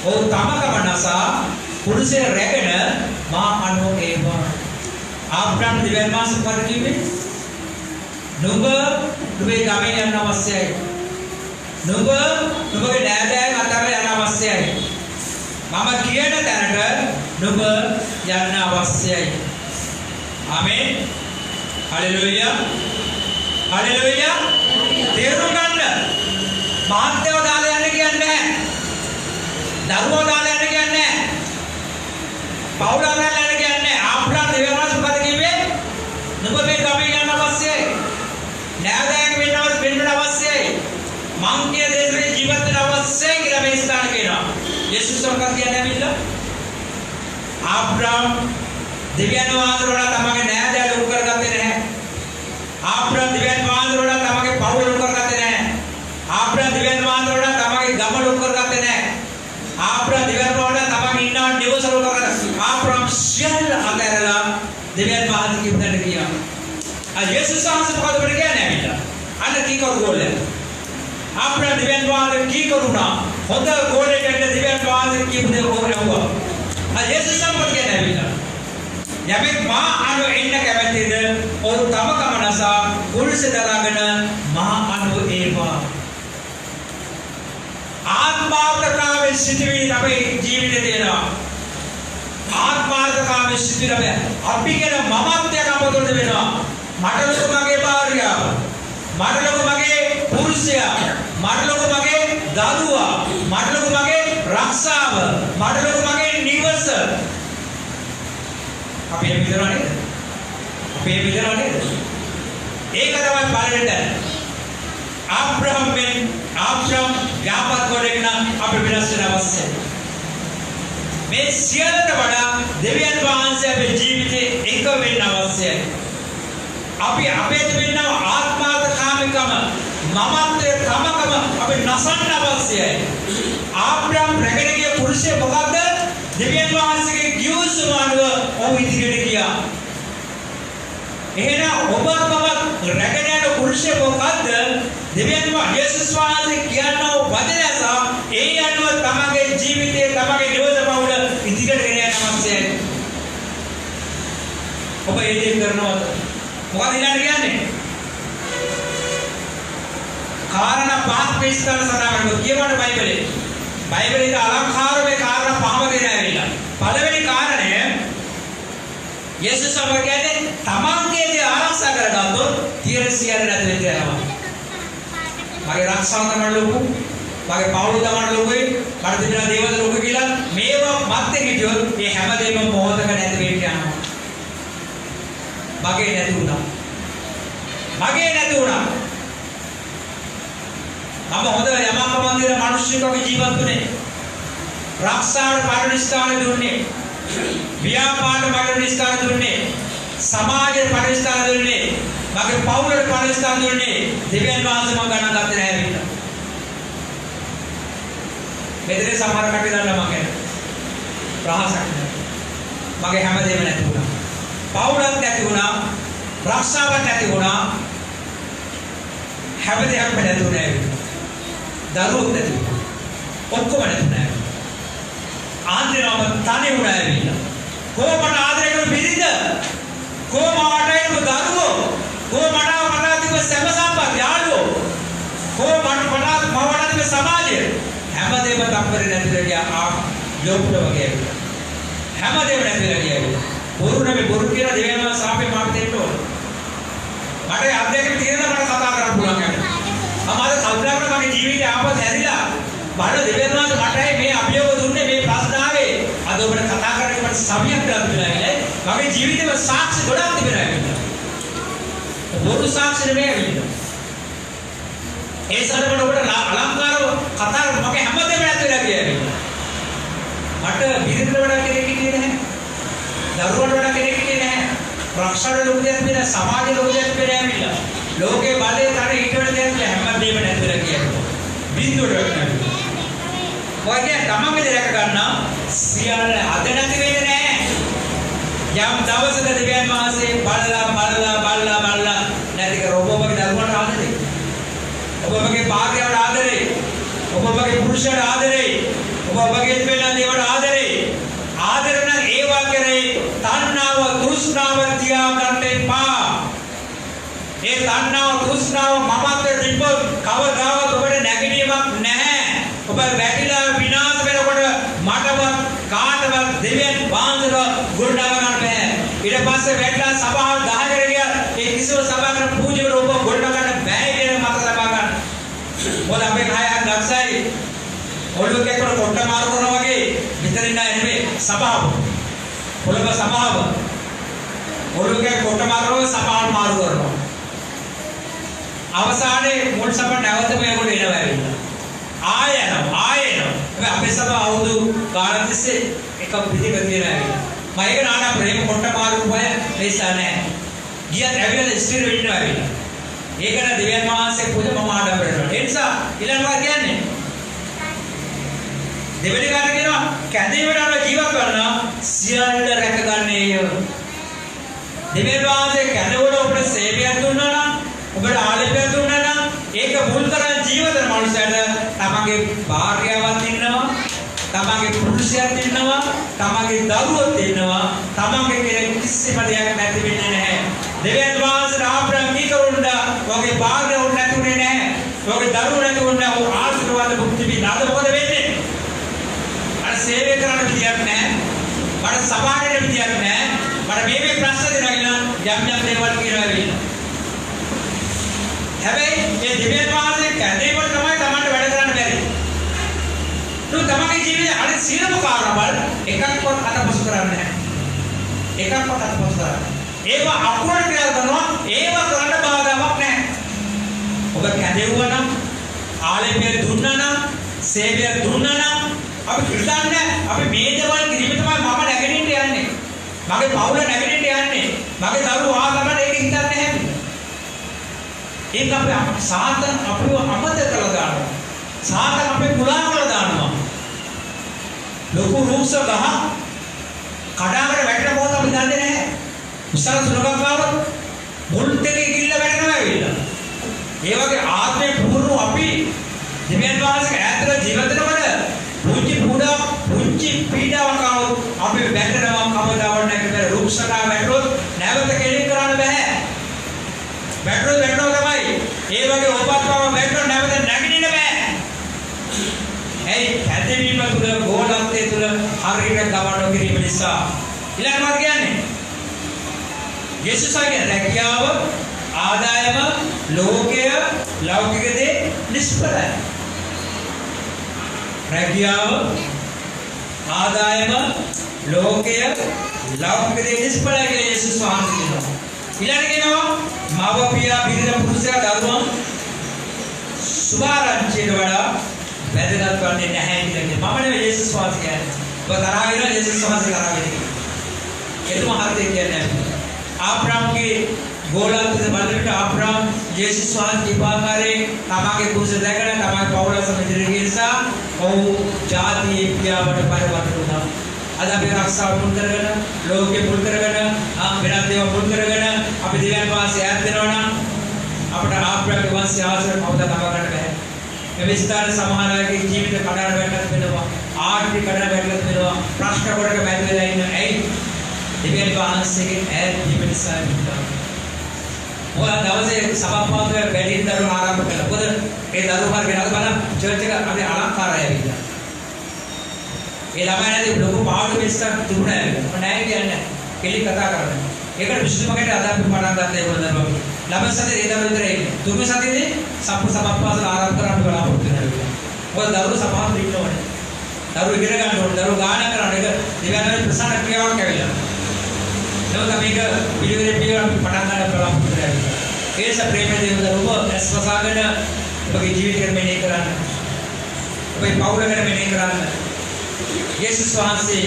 ඕ තමකම නසා පුරුෂ රැගෙන මා අනුව ඒවා. ආබ්‍රහම් දෙවියන් වහන්සේ පර කිව්වේ නුඹ නුඹේ ගමේ යන්න අවශ්‍යයි. නුඹ නුඹගේ නෑදෑයන් අතර යන්න අවශ්‍යයි. මම කියන තැනට නුඹ යන්න අවශ්‍යයි. ආමේන්. හලෙලූයා. හලෙලූයා. තේරුම් ගන්න. මාත්‍යව දාලා යන්න කියන්නේ නැහැ. දරුවෝ දාලා යන්න කියන්නේ නැහැ. පවුල දාලා යන්න කියන්නේ නැහැ. ආබ්‍රහම් දෙවියන් වහන්සේ මොකද කිව්වේ? නුඹ මේ ගමේ යන්න අවශ්‍යයි. නෑදෑයන් වෙන්න අවශ්‍යයි. මං කියන දේශේ ජීවත් වෙන්න අවශ්‍යයි කියලා මේ ස්ථාන කියනවා. යේසුස් වහන්සේ කියන්නේ ඇවිල්ලා ආබ්‍රහම් දෙවියන් වහන්සේ වල තමගේ නෑදෑය ලොකු කරගත්තේ නැහැ. ආබ්‍රහම් දෙවියන් වහන්සේ වල තමගේ පවුල ලොකු කරගත්තේ නැහැ. ආබ්‍රහම් දෙවියන් වහන්සේ වල තමගේ ගම ලොකු කරගත්තේ නැහැ. ආබ්‍රහම් දෙවියන් වල තමගේ ඉන්න නිවස ලොකු කරගත්තා. ආබ්‍රහම් සියල්ල අතහැරලා දෙවියන් වහන්සේ කිව්වට කියනවා. ආ යේසුස් වහන්සේ මොකද කියන්නේ ඇවිල්ලා? අන්න කී කරුගෝලේ. ආබ්‍රහම් දෙවියන් වහන්සේ කී කරුණා. හොඳ ගෝලයකට දෙවියන් වහන්සේ කියපු දේ ඕනෙවුවා. ආ යේසුස් සම්පත් කියන්නේ ඇවිල්ලා යමෙක් මා අනුව එන්න කැමැතිද ඔහු තමකම නසා පුරුෂ දරාගෙන මා අනුව ඒවා. ආත්මාර්ථකාමී සිටිවිලි අපේ ජීවිතේ තියෙනවා. ආත්මාර්ථකාමී සිටිවිලි අපි කියන මමත්වයක් අපතොට වෙනවා. මට ලොකු මගේ භාර්යාව, මට ලොකු මගේ පුරුෂයා, මට ලොකු මගේ දරුවා, මට ලොකු මගේ රක්ෂාව, මට ලොකු මගේ නිවස. අපි එහෙම හිතනවා නේද? අපි එහෙම හිතනවා නේද? ඒක තමයි පළවෙනිට. ආබ්‍රහම් ව්‍යාපත් ගොඩේන අපි විනාශ වෙන අවශ්‍යයි. මේ සියල්ලට වඩා දෙවියන් වහන්සේ අපේ ජීවිතේ එක වෙන්න අවශ්‍යයි. අපි අපේ තිබෙන ආත්මාර්ථකාමීකම, මමත්වයේ තමකම අපි නැසන්න අවශ්‍යයි. ආබ්‍රහම් රැගෙන ගිය පුරුෂය මොකද්ද? දෙවියන් වහන්සේගේ කිව්සුම අනුව ඔහු ඉදිරියට ගියා. එහෙනම් ඔබ මම රැගෙන යන පුරුෂය මොකද්ද? දෙවියන් වහන්සේ යේසුස් වහන්සේ කියන වචනය සහ ඒ අනුව තමගේ ජීවිතයේ තමගේ නිවස පවුල ඉදිරියට ගෙන යන්න අවශ්‍යයි. ඔබ ඒ දේ කරනවද? මොකද ඊළඟට කියන්නේ? කාරණා පහක් විස්තර සඳහන් කරනවා. කියවන බයිබලේ. බයිබලයේ අලංකාරමේ කාරණා පහම දෙනවා. පළවෙනි කාරණය යේසුස් වහන්සේ තමන්ගේ දේ ආරක්ෂා කරගත්තොත් තියෙන සියල්ල නැති වෙනවා. මගේ රක්ෂාව තමයි ලොකු. මගේ පවුල තමයි ලොකුයි මට තිබෙන දේවල් ලොකු කියලා මේවා මත් එක්ක හිටියොත් මේ හැමදේම මොහොතක නැති වෙන්න යනවා. මගේ නැති වුණා. මම හොඳ යමක මන්දිර මිනිස්සුන්ගේ ජීවත් වුණේ. රක්ෂාවට පරිනිස්ථාන දුන්නේ. ව්‍යාපාර පරිනිස්ථාන දුන්නේ. සමාජයේ පරිනිස්ථාන දුන්නේ. මගේ පවුලේ පරිනිස්ථාන දුන්නේ. දෙවියන් වහන්සේ මම ගණන් ගත්තේ නැහැ විතර. මෙතන සමහර කටි දන්නවා මම කියන්නේ. රහසක් නැහැ. මගේ හැමදේම නැති වුණා. පවුලක් නැති වුණා. රක්ෂාවක් නැති වුණා. හැමදේම නැති වුණා. දරුවෝ නැති වුණා. ඔක්කොම නැති වුණා. ආන්දරම තනි වුණා ඇවිල්ලා. කොහොමද ආදරය කරන පිළිද? කොහොමද දරුවෝ? කොහොමද තිබෙ සැප සම්පත් යාළුවෝ? කොහොමද තිබෙ සමාජය? හැමදේම තම්පරේ නැතිලා ගියා යොප්ප වගේ. හැමදේම නැතිලා ගියා. බොරු කියන දෙවියන්ව සාපේ මාත් දෙන්න ඕන. මට අධ්‍යයනය තියෙනවා මට කතා කරන්න පුළුවන් යන්නේ. මම අද කල්පනා කරලා මගේ ජීවිතේ ආපස් හැරිලා බාහිර දෙවියන්ව මට මේ අභියෝග දුන්නේ මේ ප්‍රශ්න ආවේ. අද ඔබට කතා කරන්න මට සමියක් ගන්න බැහැ. මගේ ජීවිතේම සාක්ෂි ගොඩක් තිබෙනවා. බොරු සාක්ෂි නෙමෙයි. ඒ සරලව ඔබට අලංකාරව කතා මගේ හැමදේම නැතිලා ගියා. මට බිරිඳට වඩා කෙනෙක් හිටියේ නැහැ. දරුවන්ට වඩා කෙනෙක් හිටියේ නැහැ. රක්ෂණ ලෝක දෙයක් නෑ, සමාජ ලෝක දෙයක් නෑ. ලෝකේ බලේ තර ඊට වඩා දෙයක් හැමදේම නැතිලා ගියා. බින්දුවට නැහැ. ඔයගේ තමන්ගේ දේ රැක ගන්න සියල්ල අද නැති වෙන්නේ නැහැ. යම් දවසක දෙවියන් වහන්සේ බලලා නැති කර ඔබගේ දරුවන්ට ආදරේ. ඔබගේ භාර්යාවට ආදරේ. ඔබගේ පුරුෂයාට ආදරේ. ඔබගේ දෙවියන් දේවට ආදරේ. ආදර නම් ඒවා කරේ තණ්හාව තෘෂ්ණාව තියා ගන්න එපා. ඒ තණ්හාව තෘෂ්ණාව මමත්වයට තිබ්බොත් කවදාවත් ඔබට නැගිටීමක් නැහැ. ඔබ වැටිලා විනාශ වෙනකොට මටවත් කාටවත් දෙවියන් වහන්සේව ගොඩනගා ගන්න බෑ. ඊට පස්සේ වැටලා සභාව 10කට ගියා ඒ කිසිම සභාවකට පූජකව ඔබ ගොඩනගා ගන්න බෑ කියන මත ලබා ගන්න. මොකද අපේ කයයන් දක්ෂයි. ඔළුව කැක්කම කොට මාරු කරනවා වගේ විතරින් නෑ නෙමෙයි සභාව. පොළොව සභාව. ඔළුව කැක්ක කොට මාරුව සභාව මාරු කරනවා. අවසානයේ මුල් සභාව නැවත මේකට එනවා ඇවිල්ලා. ආයෙනවා. හැබැයි අපේ සභාව අවුරුදු ගානක් තිස්සේ එක පිටික තියලා ඇවිල්ලා. මම ඒක නානා ප්‍රේම කොට මාරු බය නිසා නෑ. ගියත් ඇවිල්ලා ස්ථිර වෙන්න ඇවිල්ලා. ඒකන දෙවියන් වහන්සේ පූජා මම ආඩම්බර කරනවා. ඒ නිසා ඊළඟට කියන්නේ දෙවෙනි කාරණේ කියනවා කැදීමට අනුව ජීවත් කරනවා සියල්ල රැකගන්නේය. දෙවියන් වහන්සේ කැදවල ඔබට සේවයක් දුන්නා නම් ඔබට ආලේපයක් දුන්නා නම් ඒක මුල් කරන් ජීවිත මනුස්සයට තමන්ගේ භාර්යාවක් ඉන්නවා, තමන්ගේ පුරුෂයෙක් ඉන්නවා, තමන්ගේ දරුවොත් ඉන්නවා, තමන්ගේ කෙනෙක් කිසිම දෙයක් නැති වෙන්නේ නැහැ. දෙවියන් වහන්සේ ආබ්‍රහම් කරුණා ඔහුගේ භාර්යාව නැතුනේ නැහැ. ඔහුගේ දරුවෝ නැතුනේ ඔහු ආශිර්වාද භුක්ති විඳාද මොකද වෙන්නේ? අර සේවය කරන්න විදියක් නැහැ. මට සභාවට විදියක් නැහැ. මට මේ ප්‍රශ්න දෙනවා කියලා යම් දේවල් කියනවා වෙන්නේ. හැබැයි මේ දෙවියන් වහන්සේ කැදේවල තමයි තමන්ට වැඩ කරන්න බැරි. නෝ තමන්ගේ ජීවිතේ අනිත් සියලුම කාරණාවල් එකක්වත් අතපසු කරන්නේ නැහැ. එකක්වත් අතපසු කරන්නේ. ඒවා අකුරට කියලා කරනවා. ඒවා කරන්න බාධාවක් නැහැ. ඔබ කැදෙවුවා නම්, ආලේපය දුන්නා නම්, සේවය දුන්නා නම් අපි හිතන්නේ අපි මේ දේවල් කිරීම තමයි මම නැගෙනින්න යන්නේ. මගේ පවුල නැගෙනින්න යන්නේ. මගේ දරුවෝ ආගමන ඒක හිතන්නේ නැහැ. ඒක අපේ සාතන් අපිව අමතක කරලා දානවා. සාතන් අපේ කුලා කරලා දානවා. ලොකු රූක්ෂ ගහ කඩාගෙන වැටෙන මොහොත අපි දන්නේ නැහැ. විශාල සුලභක් ආවොත් මුල් දෙකේ ගිල්ල වැටෙනවා ඇවිල්ලා. ඒ වගේ ආත්මේ පුරුණු අපි දෙවියන් වහන්සේ ඈතට ජීවත් වෙනකොට පුංචි පීඩාවක් ආවොත් අපි වැටෙනවා කවදාවත් නැහැ. රූක්ෂකා වැටුනොත් නැවත කෙලින් කරන්න බෑ. වැටුනොත් තමයි. ඒ වගේ ඔබත්වම වැටුනොත් නැවත නැගිටින්න බෑ. ඒ කැදවීම තුළ ගෝලත්වයේ තුළ හරියට ගමන කිරීම නිසා ඊළඟට කියන්නේ යේසුස්ගේ රැකියාව ආදායම ලෝකය ලෞකික දේ නිෂ්ඵලයි. රැකියාව, ආදායම, ලෝකය, ලෞකික දේ නිෂ්ඵලයි කියලා යේසුස් වහන්සේ කියනවා. ඊළඟට කියනවා මව්පියා, බිරිඳ, පුරුෂයා, දරුවන් සුභාරංචියට වඩා වැදගත් වන්නේ නැහැ කියලා කියනවා. මම නෙවෙයි යේසුස් වහන්සේ කියන්නේ. ඔබ තරහ වෙනවා යේසුස් වහන්සේ තරහ වෙන්නේ. එතුම හරියට කියන්නේ නැහැ. ආබ්‍රාම්ගේ ගෝලත්වයේ බලකට ආබ්‍රාම් යේසුස් වහන්සේ ඉපාකාරේ තමගේ කුස දැකලා තමගේ පවුල සමග නිසා ඔහු ජාතියේ පියාවට පරිවර්තන වුණා. අද අපි ආරක්ෂාව මුල් කරගෙන, ලෝකෙ මුල් කරගෙන, වෙනත් දේවල් මුල් කරගෙන අපි දෙවියන් වහන්සේ ඈත් වෙනවා නම් අපට ආබ්‍රාම්ගේ වංශය ආශ්‍රය කවදා තබා ගන්න බෑ. මේ විස්තර සමහර අයගේ ජීවිත කඩාර වැටෙන්න වෙනවා. ආර්ථික කඩාර වැටෙන්න වෙනවා. ප්‍රශ්න කොටක මැද වෙලා ඉන්න ඇයි? දෙවියන් වහන්සේගේ ඈත් වීම නිසා විතරයි. ඔය දවසේ සභාපතිතුමා වැඩිහිටි දරුවෝ ආරම්භ කළා. මොකද ඒ දරුවෝ හරියට වෙනද බලන්න චර්ච් එක අපි අලංකාරය ඇවිල්ලා. ඒ ළමයි නැති ලොකු පාඩු මිස්ටර් තිබුණා ඇවිල්ලා. මම නැහැ කියන්නේ. කෙලි කතා කරන්නේ. ඒකට විශ්වමකට අද අපි පටන් ගත්තා ඒගොල්ලෝ දරුවෝ. ළමයි සතේ ඒ දරුවෝ විතරයි ඉන්නේ. තුන්වෙනි සතියේදී සභාපතිතුමා ආරම්භ කරන්න බලාපොරොත්තු වෙනවා. ඔය දරුවෝ සභාවට ඉන්න ඕනේ. දරුවෝ ඉගෙන ගන්න ඕනේ. දරුවෝ ගාන කරන්න එක දෙවියන්ගේ ප්‍රසන්න ක්‍රියාවක් ඇවිල්ලා. නමුත් මේක පිළිවෙලින් පිළිවෙලින් පටන් ගන්න බලාපොරොත්තු වෙනවා. ඒස ප්‍රේමයේ දේවදරුවෝ ඇස්වසාගෙන ඔබගේ ජීවිතේ මෙහෙය කරන්න. ඔබේ පවුල ගැන මෙහෙය කරන්න. යේසුස් වහන්සේ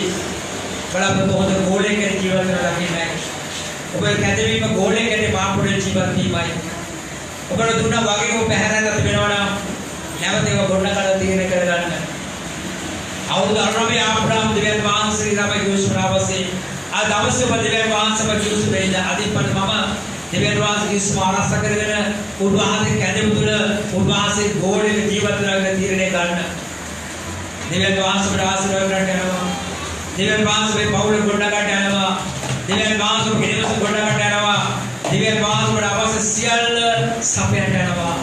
බලාපොරොත්තු හොඳ ගෝලයක ජීවත් වෙනවා කියන්නේ. ඔබේ කැදවීම ගෝලයකට මාපුරේ ජීවත් වීමයි. ඔබට දුන්නා වගේම පැහැරලා තිබෙනවා නම් නැවත ඒව ගොඩනගලා තියෙන කරගන්න. අවුරුදු 9 ආබ්‍රහම් දෙවියන් වහන්සේ ළමයි යෝසුනාවසේ आ दवस देवेन वहां ज्यूस भेजा अधिपन मम देवेन वहां स्मारक करගෙන උන්වහන්සේ කැඳෙමු තුල උන්වහන්සේ ගෝලෙක ජීවත් වෙලා තීරණය ගන්න දෙවියන් වහන්සේට ආශිර්වාද කරන්න යනවා දෙවියන් වහන්සේ පවුල ගොඩනගන්න යනවා දෙවියන් වහන්සේ කෙනෙකුට ගොඩනගන්න යනවා දෙවියන් වහන්සේට අවශ්‍ය සියල්ල සපයන්න යනවා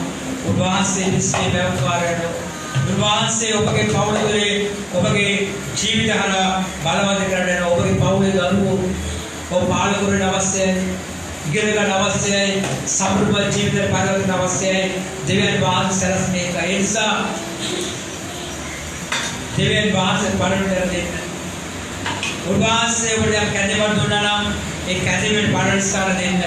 උන්වහන්සේ විශ්ේ ව්‍යාපාරයට උන්වහන්සේ ඔබගේ පවුල තුලේ ඔබගේ ජීවිත හරහා බලවත් කරන්න යනවා ඔබගේ පවුලේ දරුවෝ ඔබ පාලනය කරන්න අවශ්‍යයි ඉගෙන ගන්න අවශ්‍යයි සමෘද්ධ ජීවිතේ පරිවර්තන අවශ්‍යයි දෙවියන් වහන්සේ සැලසීමේ ඒ නිසා දෙවියන් වහන්සේ පාලනය කර දෙන්න උන්වහන්සේ ඔබට කැඳවන්න දුන්නා නම් ඒ කැඳවීමේ පාලනස්කාර දෙන්න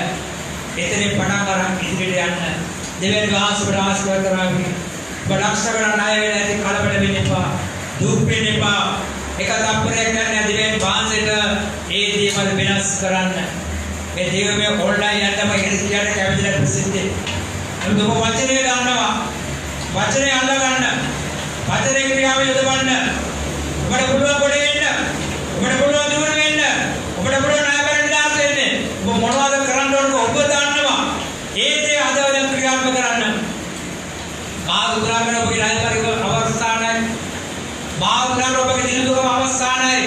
එතනින් පටන් අරන් ඉදිරියට යන්න දෙවියන් වහන්සේට ආශිර්වාද කරනවා බඩක්ෂකරන ණය වෙන ඇති කලබල වෙන්න එපා දුක් වෙන්න එපා එක තප්පරයක් ගන්න දෙවියන් වහන්සේට ඒ දේවල් වෙනස් කරන්න මේ දේවමය ඔන්ලයින් යන්නම ඉරිසියට කැවිදලා ප්‍රසිද්ධිය නමුත් ඔබ වචනේ ගන්නවා වචනේ අල්ල ගන්න වචනේ ක්‍රියාව යොදවන්න ඔබට පුළුවන් කොට වෙන්න ඔබට පුළුවන් දුර වෙන්න ඔබට පුළුවන් ණයබරණ දාස් වෙන්න ඔබ මොනවද කරන්න ඕනක ඔබ දන්නවා ඒ දේ අදවල ක්‍රියාත්මක කරන්න මාදුරාගෙන ඔබගේ ණයබරණ අවස්ථානයි මාදුරාගෙන ඔබගේ දිනදුකම අවස්ථානයි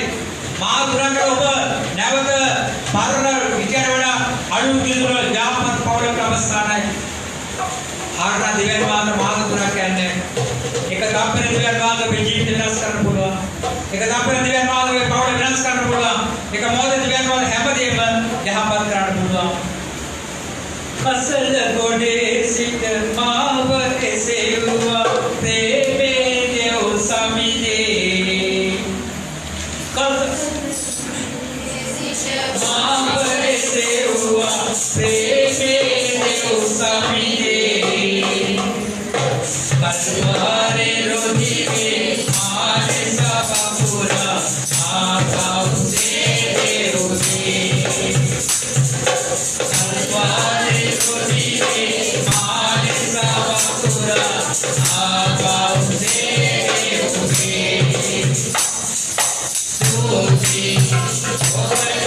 මාදුරාගෙන ඔබ නැවත පරණ විචාර වල අඩු දිනවල යාපත් පවලක අවස්ථානයි ආරණ දෙවියන් වහන්සේ මාදුරා කියන්නේ එක තප්පර දෙවියන් වහන්සේ ඔබේ ජීවිත වෙනස් කරන්න පුළුවන් එක තප්පර දෙවියන් වහන්සේ ඔබේ පවල වෙනස් කරන්න පුළුවන් එක මොහොත දෙවියන් වහන්සේ හැමදේම යහපත් කරන්න පුළුවන් කසල ගොඩේ සිට මාව එසෙව්වා ප්‍රේමේ දෙව් සමිදේ කසල මාව එසෙව්වා ප්‍රේමේ දෙව් සමිදේ පස්වාරේ රොදිවේ ආරේ සබපුරා ආකෞසේ දෙව්සේ පස්වාරේ රොදිවේ ආරේ සබපුරා ආකෞසේ දෙව්සේ තුති ඔබට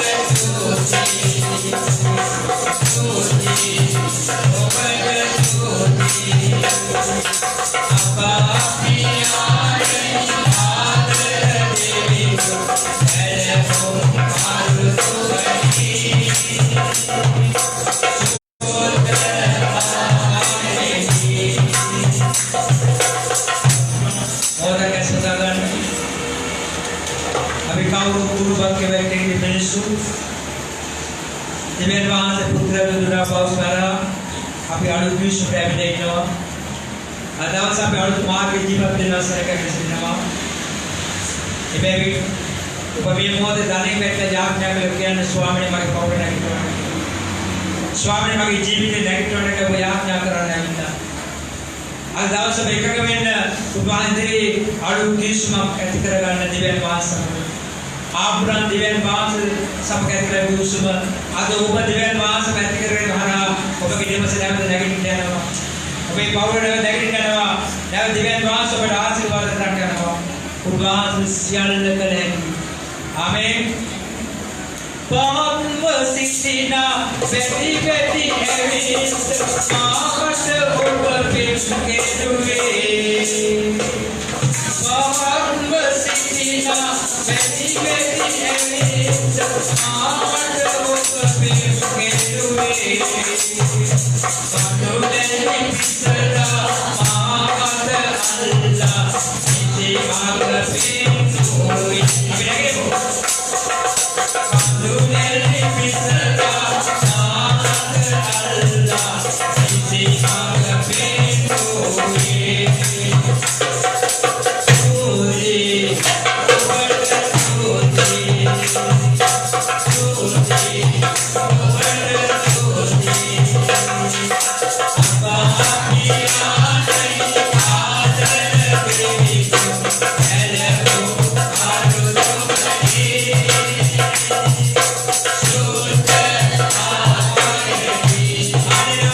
දෙවියන් වහන්සේ පුත්‍ර දුනා පවස්වරා අපි අලුත් විශ්ව පැමිණෙනවා අදවස් අපි අලුත් මාර්ග ජීවත් වෙන අවසරයක් ලැබෙනවා එබැවින් ඔබ මේ මොහොතේ ධනෙ පැත්ත යාඥා කළ කියන ස්වාමීනි මගේ පවුල නැගිටවන්න. ස්වාමීනි මගේ ජීවිතේ නැගිටවන්නට ඔබ යාඥා කරන්න ඇවිල්ලා. අද දවසේ මේකක වෙන්න උපවාසයේ අලුත් කිස්මක් ඇති කරගන්න දිව්‍යන් වාසම. ආබ්‍රහම් දිව්‍යන් වාස සමග ලැබුසුම අද ඔබ දිව්‍යන් වාසම ඇති කරගෙන හරහා ඔබගේ දෙමස නැවත නැගිටින්න යනවා. ඔබේ පවුල නැවත නැගිටින්න යනවා. නැවත දිව්‍යන් වාස ඔබට ආශිර්වාද කරන්න යනවා. උපවාස සියල්ල කළ හැකි. ආමේන්. පවත්ව සිටිනා වෙති වෙති එවිත් මාකට ඔබ පිටකෙරුවේ. පවත්ව සිටිනා වෙති වෙති එවිත් මාකට ඔබ පිටකෙරුවේ. පතුලෙන් පිටලා මාකට අල්ලා ඉති මාග පිටුයි. අපි නැගෙමු.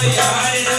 Hallelujah.